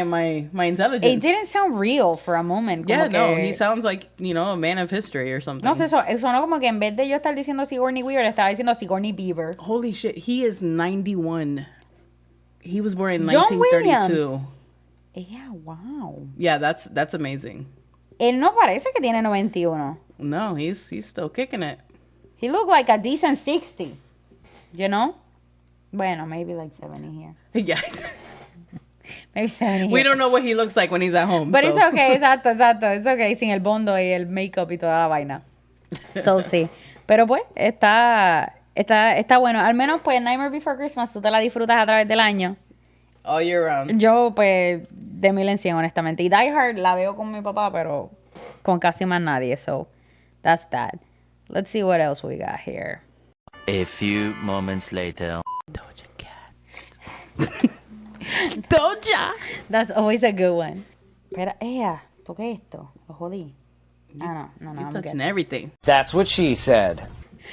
intelligence. It didn't sound real for a moment. Como Yeah, no, que- he sounds like, you know, a man of history or something. No sé, sonó como que en vez de yo estar diciendo Sigourney Weaver, estaba diciendo Sigourney Beaver. Holy shit, he is 91. He was born in John 1932. Yeah, wow. Yeah, that's amazing. Él no parece que tiene 91. No, he's still kicking it. He looked like a decent 60. You know? Bueno, maybe like 70 here. Yeah. Maybe 70 here. We don't know what he looks like when he's at home. But so. it's okay, exacto. It's okay, sin el bondo y el makeup y toda la vaina. So, sí. Pero pues, está bueno. Al menos, pues, Nightmare Before Christmas, tú te la disfrutas a través del año. All year round. Yo, pues, de 1000 en 100, honestamente. Y Die Hard la veo con mi papá, pero con casi más nadie. So, that's that. Let's see what else we got here. A few moments later. Doja Cat. Doja. That's always a good one. Espera, toqué esto. Lo jodí. No, You're I'm touching good. everything. That's what she said.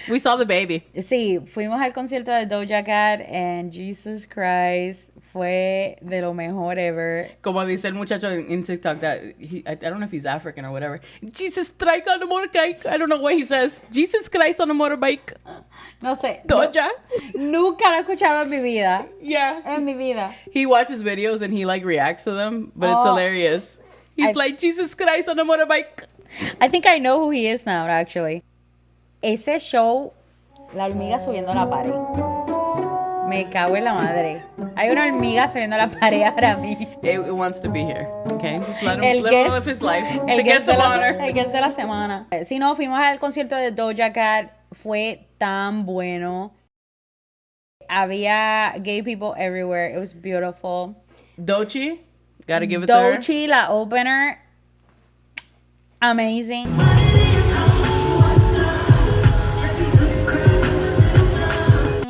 We saw the baby. Sí, fuimos al concierto de Doja Cat and Jesus Christ fue de lo mejor ever. Como dice el muchacho in TikTok that I don't know if he's African or whatever. Jesus Christ on a motorbike. I don't know what he says. Jesus Christ on a motorbike. No sé. Doja. Nunca lo he escuchado en mi vida. Yeah. En mi vida. He watches videos and he like reacts to them, but it's Oh. hilarious. He's like, Jesus Christ on a motorbike. I think I know who he is now, actually. Ese show, la hormiga subiendo la pared. Me cago en la madre. Hay una hormiga subiendo la pared ahora mismo. It wants to be here. Okay, just let him, El let him guest- live his life. El The guest of honor. el guest de la semana. Si no, fuimos al concierto de Doja Cat. Fue tan bueno. Había gay people everywhere. It was beautiful. Dochi, gotta give it to her. Dochi, la opener. Amazing.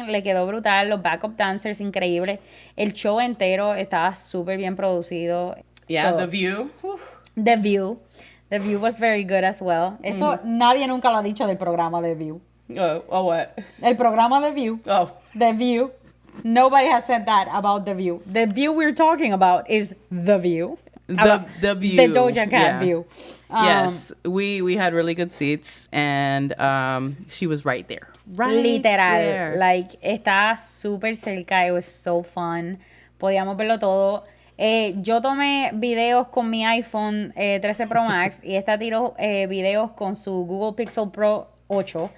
Le quedó brutal. Los backup dancers, increíbles. El show entero estaba súper bien producido. Yeah, Todo. The View. Whew. The View. The View was very good as well. Eso nadie nunca lo ha dicho del programa The View. Oh, what? El programa The View. Oh, The View. Nobody has said that about The View. The View we're talking about is The View. the View. The Doja Cat Yeah. View. Yes, we had really good seats, and she was right there. Right Literal. there. Like, estaba súper cerca. It was so fun. Podíamos verlo todo. Yo tomé videos con mi iPhone 13 Pro Max y esta tiró videos con su Google Pixel Pro 8.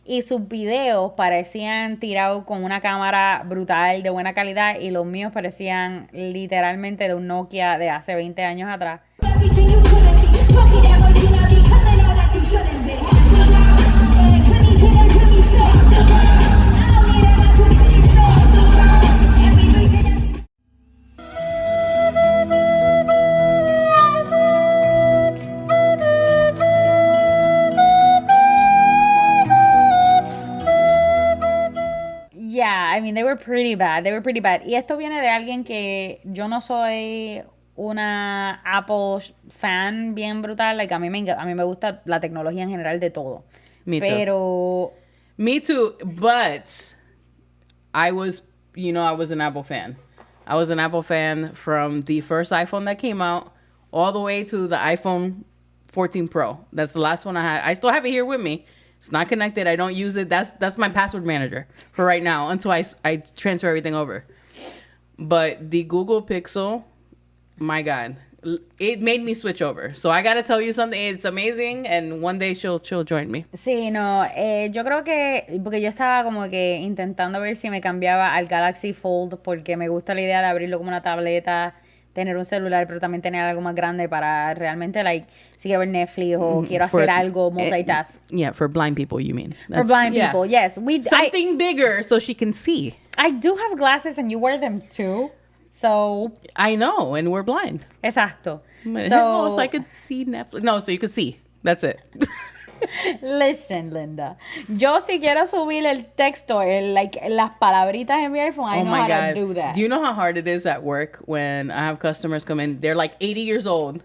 Y sus videos parecían tirados con una cámara brutal, de buena calidad, y los míos parecían literalmente de un Nokia de hace 20 años atrás. Everything you couldn't be, fuck it, ever should I be coming out that you shouldn't be. Could me say, I don't need that, I could be said. Every reason, every Yeah, I mean, they were pretty bad. They were pretty bad. Y esto viene de alguien que yo no soy una Apple fan bien brutal. Like, a mí me gusta la tecnología en general de todo. Me too. Pero Me too, but I was an Apple fan. I was an Apple fan from the first iPhone that came out all the way to the iPhone 14 Pro. That's the last one I had. I still have it here with me. It's not connected. I don't use it. That's my password manager for right now until I transfer everything over. But the Google Pixel, my God, it made me switch over. So I gotta tell you something. It's amazing, and one day she'll join me. Sí, no, yo creo que, porque yo estaba como que intentando ver si me cambiaba al Galaxy Fold, porque me gusta la idea de abrirlo como una tableta, tener un celular, pero también tener algo más grande para realmente, like, si quiero ver Netflix o quiero hacer algo, multitask. Yeah, for blind people, you mean? For blind yeah. people, yes. Something bigger so she can see. I do have glasses and you wear them too. So I know, and we're blind. exacto. So I could see Netflix. No, so you could see. That's it. Listen, Linda. Yo si quiero subir el texto, las palabritas en mi iPhone, I know how to do that. Do you know how hard it is at work when I have customers come in? They're like 80 years old.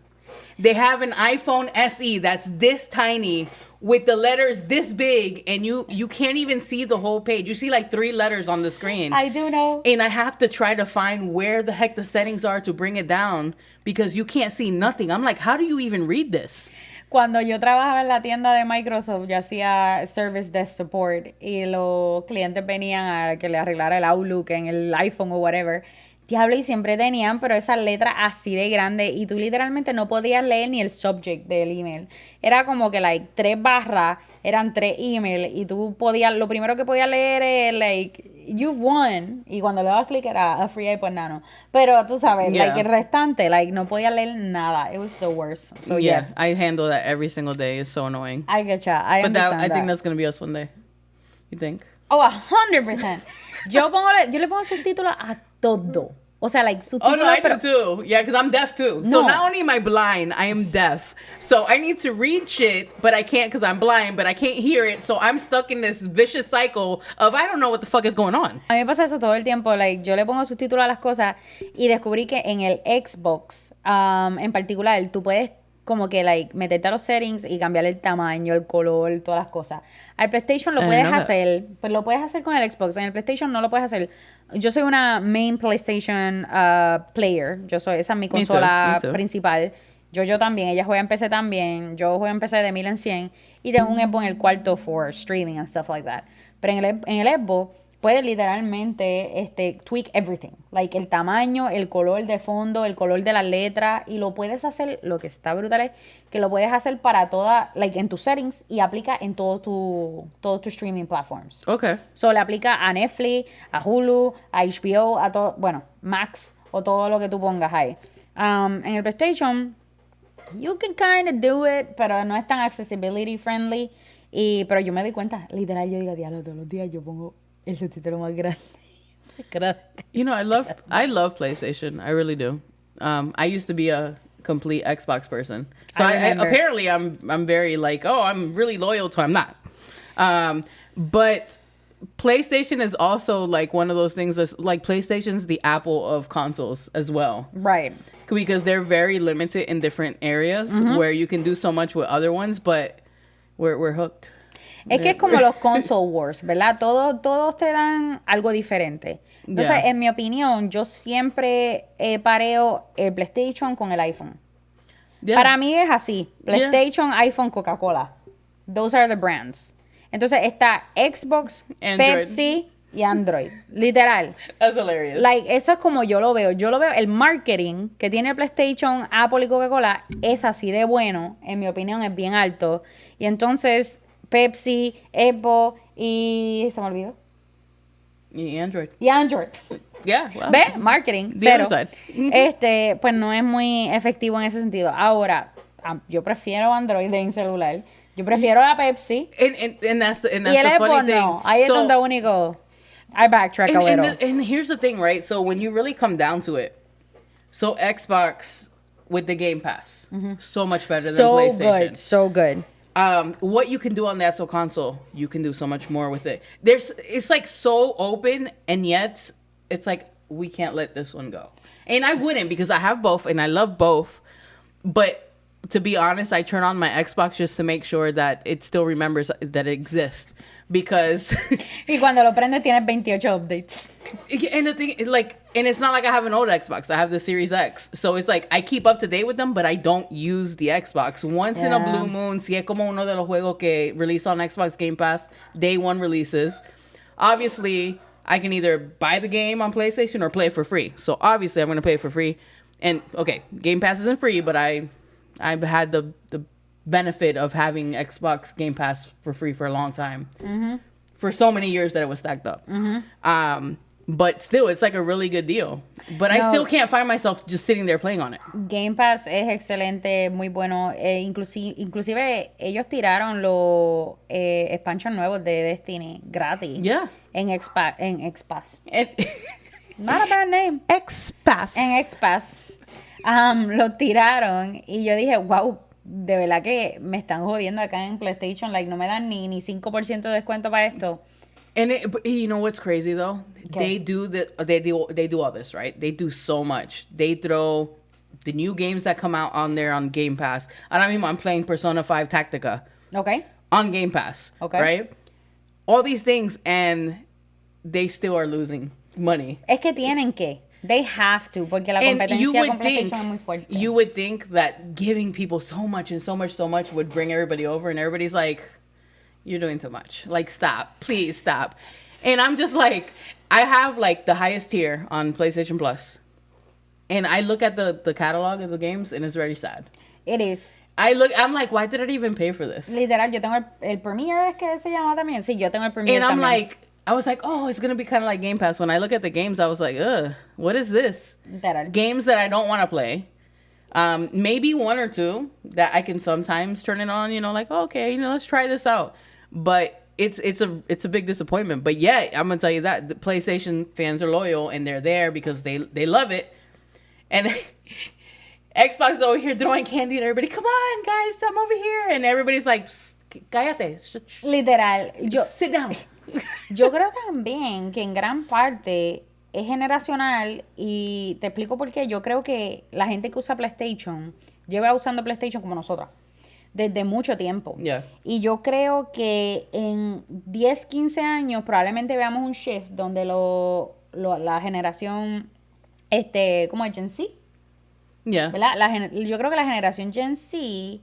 They have an iPhone SE that's this tiny with the letters this big, and you can't even see the whole page. You see like 3 letters on the screen. I do know. And I have to try to find where the heck the settings are to bring it down because you can't see nothing. I'm like, how do you even read this? Cuando yo trabajaba en la tienda de Microsoft, yo hacía Service Desk Support y los clientes venían a que le arreglara el Outlook en el iPhone o whatever. Diablo, y siempre tenían, pero esas letras así de grandes y tú literalmente no podías leer ni el subject del email. Era como que, like, 3 barras, eran 3 emails y tú podías, lo primero que podías leer es, like, you've won. Y cuando le dabas clic era a free iPod Nano. Pero tú sabes, Yeah. like, el restante, like, no podía leer nada. It was the worst. So, Yeah, yes. I handle that every single day. It's so annoying. I get ya. I But understand I think that. that's going to be us one day. You think? Oh, 100%. Yo le pongo subtítulos a todo. O sea, like, Oh, subtítulos. no, I pero- do too. Yeah, because I'm deaf too. So No. not only am I blind, I am deaf. So I need to read shit, but I can't because I'm blind, but I can't hear it. So I'm stuck in this vicious cycle of I don't know what the fuck is going on. A mí me pasa eso todo el tiempo. Like, yo le pongo subtítulos a las cosas y descubrí que en el Xbox, en particular, tú puedes como que, like, meterte a los settings y cambiar el tamaño, el color, todas las cosas. Al PlayStation lo I puedes know that. hacer, pues lo puedes hacer con el Xbox. En el PlayStation no lo puedes hacer. Yo soy una main PlayStation player. Esa es mi Me too, consola me too. principal. Yo también. Ella juega en PC también. Yo juego en PC de 1000 en 100. Y tengo un Xbox en el cuarto for streaming and stuff like that. Pero en el Xbox puedes literalmente tweak everything. Like el tamaño, el color de fondo, el color de las letras. Y lo puedes hacer, lo que está brutal es que lo puedes hacer para toda, like en tus settings y aplica en todos tus streaming platforms. Okay. So le aplica a Netflix, a Hulu, a HBO, a todo, bueno, Max o todo lo que tú pongas ahí. En el PlayStation, you can kind of do it, pero no es tan accessibility friendly. Pero yo me doy cuenta, literal, yo digo, diablo, todos los días yo pongo el subtítulo más grande. Grande. You know, I love PlayStation. I really do. I used to be a complete Xbox person. So I I remember. apparently I'm very like, oh, I'm really loyal to. I'm not. But PlayStation is also like one of those things that's like PlayStation's the Apple of consoles as well. Right. Because they're very limited in different areas where you can do so much with other ones, but we're hooked. Es que es como los console wars, ¿verdad? Todos te dan algo diferente. Entonces, Yeah. en mi opinión, yo siempre pareo el PlayStation con el iPhone. Yeah. Para mí es así. PlayStation, iPhone, Coca-Cola. Those are the brands. Entonces está Xbox, Android. Pepsi y Android. Literal. That's hilarious. Like, eso es como yo lo veo. Yo lo veo, el marketing que tiene PlayStation, Apple y Coca-Cola es así de bueno. En mi opinión es bien alto. Y entonces Pepsi, Apple y... ¿se me olvidó? Y Android. Y Android. Yeah. Well, ¿Ves? Marketing. The Cero. other side. Pues no es muy efectivo en ese sentido. Ahora, yo prefiero Android en celular. Yo prefiero la Pepsi. And that's Y el the Apple funny thing. no. Ahí es So- donde único... I backtrack a little. and here's the thing, right? So when you really come down to it, so Xbox with the Game Pass, so much better than PlayStation. So good. What you can do on the actual console, you can do so much more with it. It's like so open, and yet it's like we can't let this one go. And I wouldn't because I have both and I love both, but to be honest, I turn on my Xbox just to make sure that it still remembers that it exists. Because Y cuando lo prendes tienes 28 updates. and the thing, like, and it's not like I have an old Xbox. I have the Series X. So it's like I keep up to date with them, but I don't use the Xbox. Once in a blue moon, si es como uno de los juegos que release on Xbox Game Pass, day one releases. Obviously, I can either buy the game on PlayStation or play it for free. So obviously, I'm going to pay it for free. And okay, Game Pass isn't free, but I've had the benefit of having Xbox Game Pass for free for a long time. Mm-hmm. For so many years that it was stacked up. Mm-hmm. But still, it's like a really good deal. But I still can't find myself just sitting there playing on it. Game Pass es excelente, muy bueno. Inclusive ellos tiraron los expansion nuevos de Destiny gratis. Yeah. En Xpass. And Not a bad name. X-Pass. En Xpass. Lo tiraron y yo dije, wow, de verdad que me están jodiendo acá en PlayStation. Like, no me dan ni 5% de descuento para esto. And but you know what's crazy though? Okay. They do all this, right? They do so much. They throw the new games that come out on there on Game Pass. Ahora mismo I'm playing Persona 5 Tactica. Okay. On Game Pass. Okay. Right? All these things and they still are losing money. Es que tienen que. They have to, porque la And competencia con PlayStation es muy fuerte. you would think that giving people so much would bring everybody over, and everybody's like, you're doing too much. Like, stop. Please stop. And I'm just like, I have like the highest tier on PlayStation Plus. And I look at the catalog of the games and it's very sad. It is. I'm like, why did I even pay for this? Literal, yo tengo el Premiere, es que se llama también. Sí, yo tengo el Premiere And I'm también. like, I was like, oh, it's going to be kind of like Game Pass. When I look at the games, I was like, ugh, what is this? Literal. Games that I don't want to play. Maybe one or two that I can sometimes turn it on, like, okay, let's try this out. But it's a big disappointment. But yeah, I'm going to tell you that the PlayStation fans are loyal and they're there because they love it. And Xbox is over here throwing candy at everybody. Come on, guys, I'm over here. And everybody's like, cállate. Literal. Sit down. Yo creo también que en gran parte es generacional y te explico por qué. Yo creo que la gente que usa PlayStation lleva usando PlayStation como nosotras desde mucho tiempo. Yeah. Y yo creo que en 10, 15 años probablemente veamos un shift donde la generación, ¿cómo es? Gen Z, Yeah. ¿verdad? Yo creo que la generación Gen Z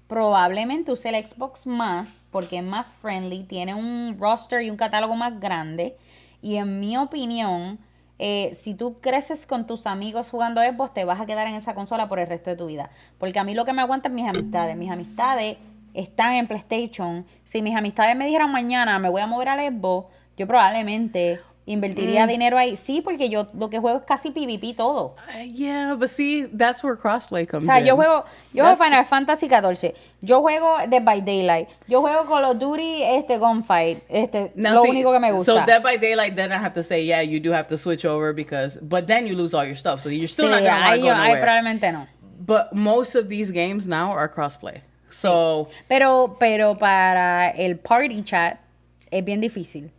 probablemente use el Xbox más porque es más friendly, tiene un roster y un catálogo más grande. Y en mi opinión, si tú creces con tus amigos jugando Xbox, te vas a quedar en esa consola por el resto de tu vida. Porque a mí lo que me aguanta es mis amistades. Mis amistades están en PlayStation. Si mis amistades me dijeran mañana me voy a mover al Xbox, yo probablemente invertiría dinero ahí. Sí, porque yo lo que juego es casi PvP todo. Yeah, but see, that's where crossplay comes O sea, in. yo juego Final Fantasy XIV, yo juego Dead by Daylight, yo juego Call of Duty, Gunfight, Now, lo see, único que me gusta. So Dead by Daylight, then I have to say, yeah, you do have to switch over but then you lose all your stuff. So you're still not going to want to go ahí nowhere. probablemente no. But most of these games now are crossplay. So, Pero para el party chat es bien difícil.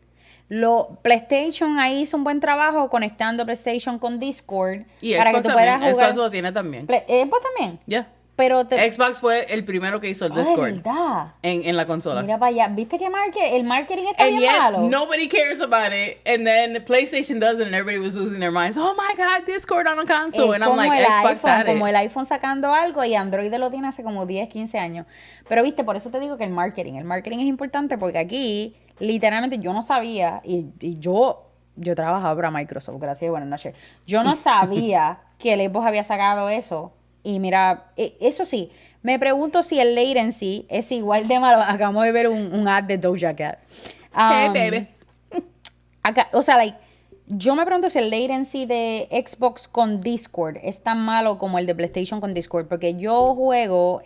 PlayStation ahí hizo un buen trabajo conectando PlayStation con Discord y para Xbox que tú puedas también. jugar. Xbox lo tiene también. Xbox también. Yeah. Pero Xbox fue el primero que hizo el Discord ¿verdad? en la consola. Mira para allá. ¿Viste que el marketing está And bien yet, malo? nobody cares about it. And then PlayStation does it, and everybody was losing their minds. Oh my God, Discord on a console. Es And I'm como like, el Xbox iPhone, had como it. el iPhone sacando algo y Android lo tiene hace como 10, 15 años. Pero viste, por eso te digo que el marketing es importante porque aquí, literalmente, yo no sabía y yo trabajaba para Microsoft, gracias y buenas noches. Yo no sabía que el Xbox había sacado eso. Y mira, eso sí, me pregunto si el latency es igual de malo. Acabamos de ver un ad de Doja Cat. Hey, baby. Acá, o sea, yo me pregunto si el latency de Xbox con Discord es tan malo como el de PlayStation con Discord, porque yo juego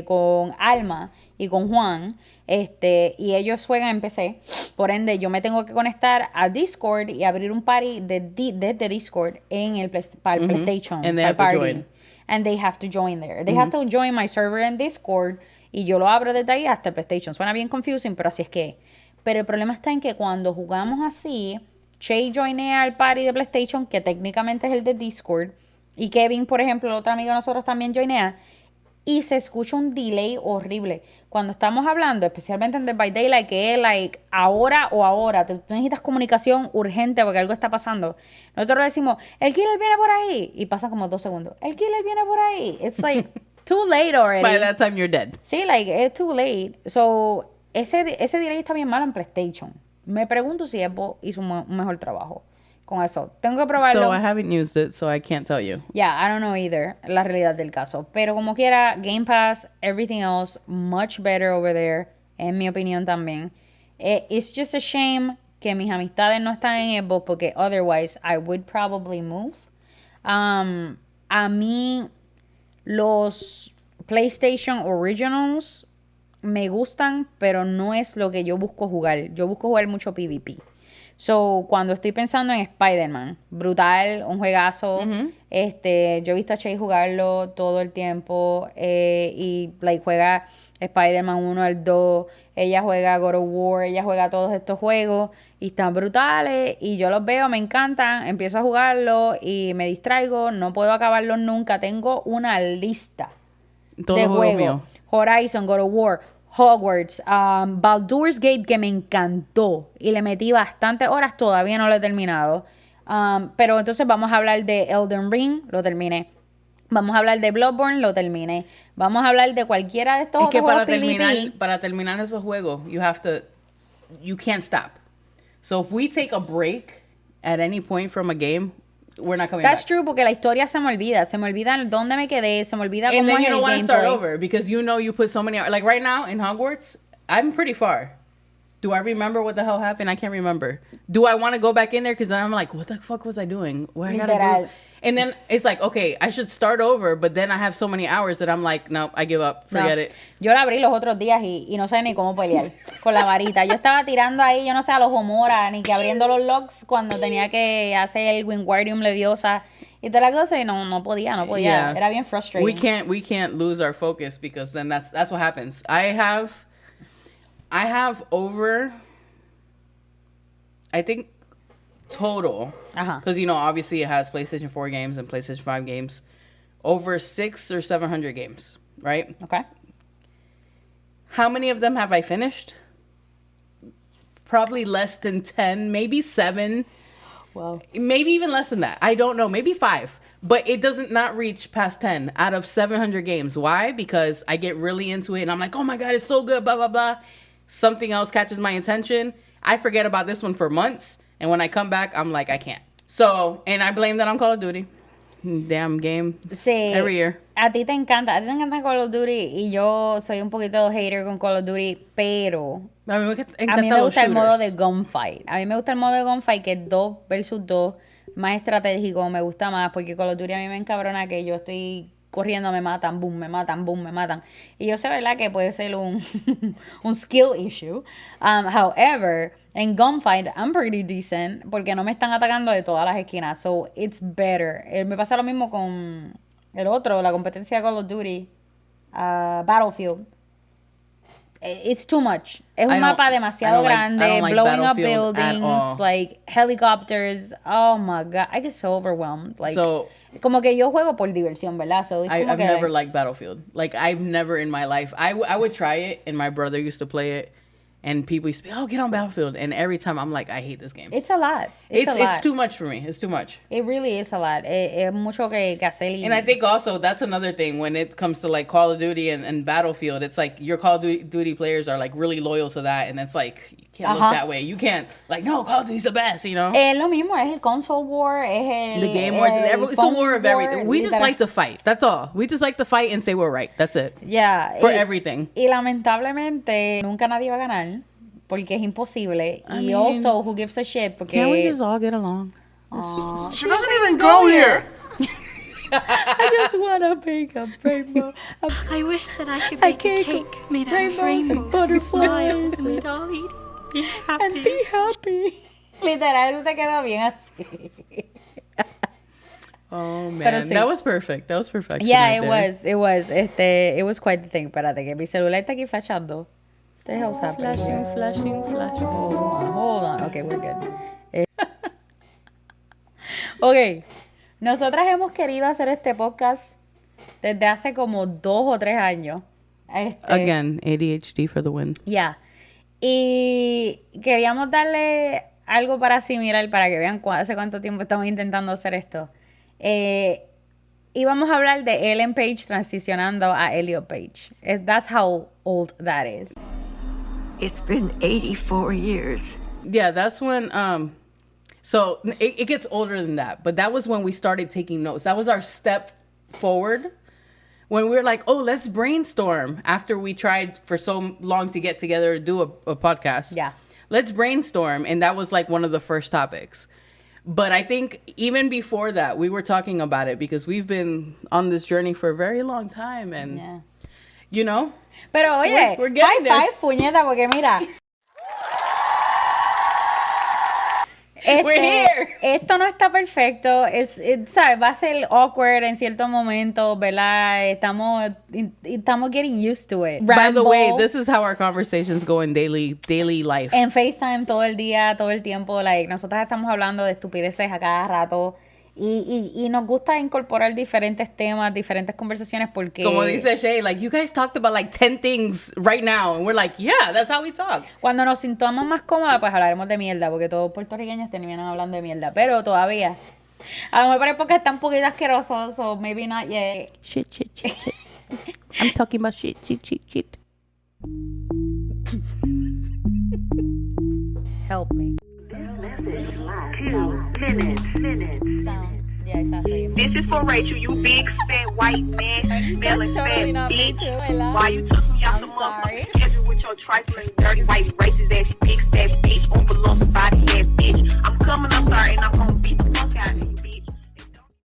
con Alma y con Juan, y ellos juegan en PC, por ende yo me tengo que conectar a Discord y abrir un party desde Discord para el PlayStation. And they para have to party. join. And they have to join there. They have to join my server en Discord y yo lo abro desde ahí hasta el PlayStation. Suena bien confusing, pero así es que. Pero el problema está en que cuando jugamos así, Che joinea al party de PlayStation, que técnicamente es el de Discord, y Kevin, por ejemplo, el otro amigo de nosotros también joinea. y se escucha un delay horrible. Cuando estamos hablando, especialmente en Dead by Daylight, que es like ahora o ahora, tú necesitas comunicación urgente porque algo está pasando. Nosotros le decimos, el killer viene por ahí, y pasa como 2 segundos. El killer viene por ahí. It's like too late already. By that time you're dead. Sí, like, it's too late. So, ese delay está bien malo en PlayStation. Me pregunto si Xbox hizo un mejor trabajo con eso. Tengo que probarlo. So I haven't used it, so I can't tell you. Yeah, I don't know either, la realidad del caso. Pero como quiera, Game Pass, everything else, much better over there, en mi opinión también. It's just a shame que mis amistades no están en Xbox porque otherwise I would probably move. A mí, los PlayStation Originals me gustan, pero no es lo que yo busco jugar. Yo busco jugar mucho PvP. So, cuando estoy pensando en Spider-Man, brutal, un juegazo. Yo he visto a Chase jugarlo todo el tiempo. Y like, juega Spider-Man 1 al 2. Ella juega God of War. Ella juega todos estos juegos. Y están brutales. Y yo los veo, me encantan. Empiezo a jugarlos y me distraigo. No puedo acabarlos nunca. Tengo una lista Todo de juego juegos. mío. Horizon, God of War, Hogwarts, Baldur's Gate, que me encantó y le metí bastantes horas, todavía no lo he terminado. Pero entonces vamos a hablar de Elden Ring, lo terminé. Vamos a hablar de Bloodborne, lo terminé. Vamos a hablar de cualquiera de estos Es que otros juegos PvP. para terminar esos juegos, you can't stop. So if we take a break at any point from a game, we're not coming That's back. true, porque la historia se me olvida. Se me olvida dónde me quedé, se me olvida And cómo then es you el don't want to start gameplay. over because you know you put so many hours. Like right now in Hogwarts, I'm pretty far. Do I remember what the hell happened? I can't remember. Do I want to go back in there? Because then I'm like, what the fuck was I doing? What I gotta Literal. do? And then it's like, okay, I should start over, but then I have so many hours that I'm like, no, I give up. Forget No. it. Yo la abrí los otros días y no sé ni cómo pelear con la varita. Yo estaba tirando ahí, yo no sé, a los Homora, ni que abriendo los logs cuando tenía que hacer el Wingardium Leviosa y toda la cosa, y no podía. Yeah. Era bien frustrating. We can't lose our focus because then that's what happens. I have over, I think, total, Ajá. because obviously it has PlayStation 4 games and PlayStation 5 games, over 600 or 700 games, right? Okay. How many of them have I finished? Probably less than 10, maybe 7, Wow. maybe even less than that. I don't know, maybe 5. But it doesn't not reach past 10 out of 700 games. Why? Because I get really into it and I'm like, oh my God, it's so good, blah, blah, blah. Something else catches my attention. I forget about this one for months. And when I come back, I'm like, I can't. So, and I blame that on Call of Duty. Damn game. Sí. Every year. A ti te encanta Call of Duty y yo soy un poquito hater con Call of Duty, pero A mí me a mí encantan me los gusta el modo de shooters. gunfight. A mí me gusta el modo de gunfight que es 2 versus 2, más estratégico, me gusta más, porque Call of Duty a mí me encabrona que yo estoy corriendo, me matan, boom, me matan, boom, me matan. Y yo sé, ¿verdad?, que puede ser un skill issue. However, en gunfight, I'm pretty decent, porque no me están atacando de todas las esquinas. So, it's better. Me pasa lo mismo con el otro, la competencia de Call of Duty, Battlefield. It's too much. Es un mapa demasiado grande, I don't like blowing up Battlefield at buildings, all. like helicopters. Oh my God, I get so overwhelmed. Like, So, como que yo juego por diversión, ¿verdad? So, it's como I've que, never liked Battlefield. Like, I've never in my life. I would try it, and my brother used to play it, and people used to be, oh, get on Battlefield. And every time I'm like, I hate this game. It's a lot. It's a lot. It's too much for me. It's too much. It really is a lot. Es mucho que hacer. Y, And I think also that's another thing when it comes to like Call of Duty and Battlefield. It's like your Call of Duty players are like really loyal to that, and it's like you can't look that way. You can't like no Call of Duty's the best, you know. Es lo mismo, es el console war, es el The game wars, it's the war of everything. We just literal. like to fight. That's all. We just like to fight and say we're right. That's it. Yeah, For y- everything. Y lamentablemente nunca nadie va a ganar porque es imposible. I Y mean, also, who gives a shit? Porque Can't we just all get along? She doesn't even go here. I just wanna bake a rainbow. I wish that I could A bake a cake made out of rainbows and rainbows and butterflies smiles, and we'd all eat it, be happy. And be happy. Literal, eso te queda bien así. Oh Pero man, sí. that was perfect. That was perfect. Yeah, it was quite the thing. Espérate, que mi celular está aquí flashando. What the hell's happening? Flashing. Hold on. Okay, we're good. Ok, nosotras hemos querido hacer este podcast desde hace como 2 o 3 años. Again, ADHD for the win. Ya. Y queríamos darle algo para asimilar, para que vean hace cuánto tiempo estamos intentando hacer esto. Y vamos a hablar de Ellen Page transicionando a Elliot Page. That's how old that is. It's been 84 years. Yeah, that's when, so it gets older than that, but that was when we started taking notes. That was our step forward when we were like, oh, let's brainstorm after we tried for so long to get together to do a podcast. Yeah. Let's brainstorm. And that was like one of the first topics. But I think even before that, we were talking about it because we've been on this journey for a very long time. And, Yeah. you know, Pero oye, we're getting high there. five, puñeta, porque mira. We're here. Esto no está perfecto, ¿sabes? Va a ser awkward en ciertos momentos, ¿verdad? Estamos getting used to it. By the Ramble. way, this is how our conversations go in daily life. En FaceTime todo el día, todo el tiempo, like, nosotras estamos hablando de estupideces a cada rato y nos gusta incorporar diferentes temas, diferentes conversaciones porque... Como dice Shay, like, you guys talked about like 10 things right now. And we're like, yeah, that's how we talk. Cuando nos sintamos más cómodas, pues hablaremos de mierda, porque todos puertorriqueños terminan hablando de mierda, pero todavía. A lo mejor para porque está un poquito asqueroso, so maybe not yet. Shit. I'm talking about shit. Help me. Sound. Yeah, exactly. This is for Rachel, you big fat white man, smelling totally fat not me bitch. too, Ella. Why you took me out I'm the sorry. motherfucking schedule with your trifling, dirty white racist ass big fat bitch, overlooked body ass bitch. I'm coming up sorry and I'm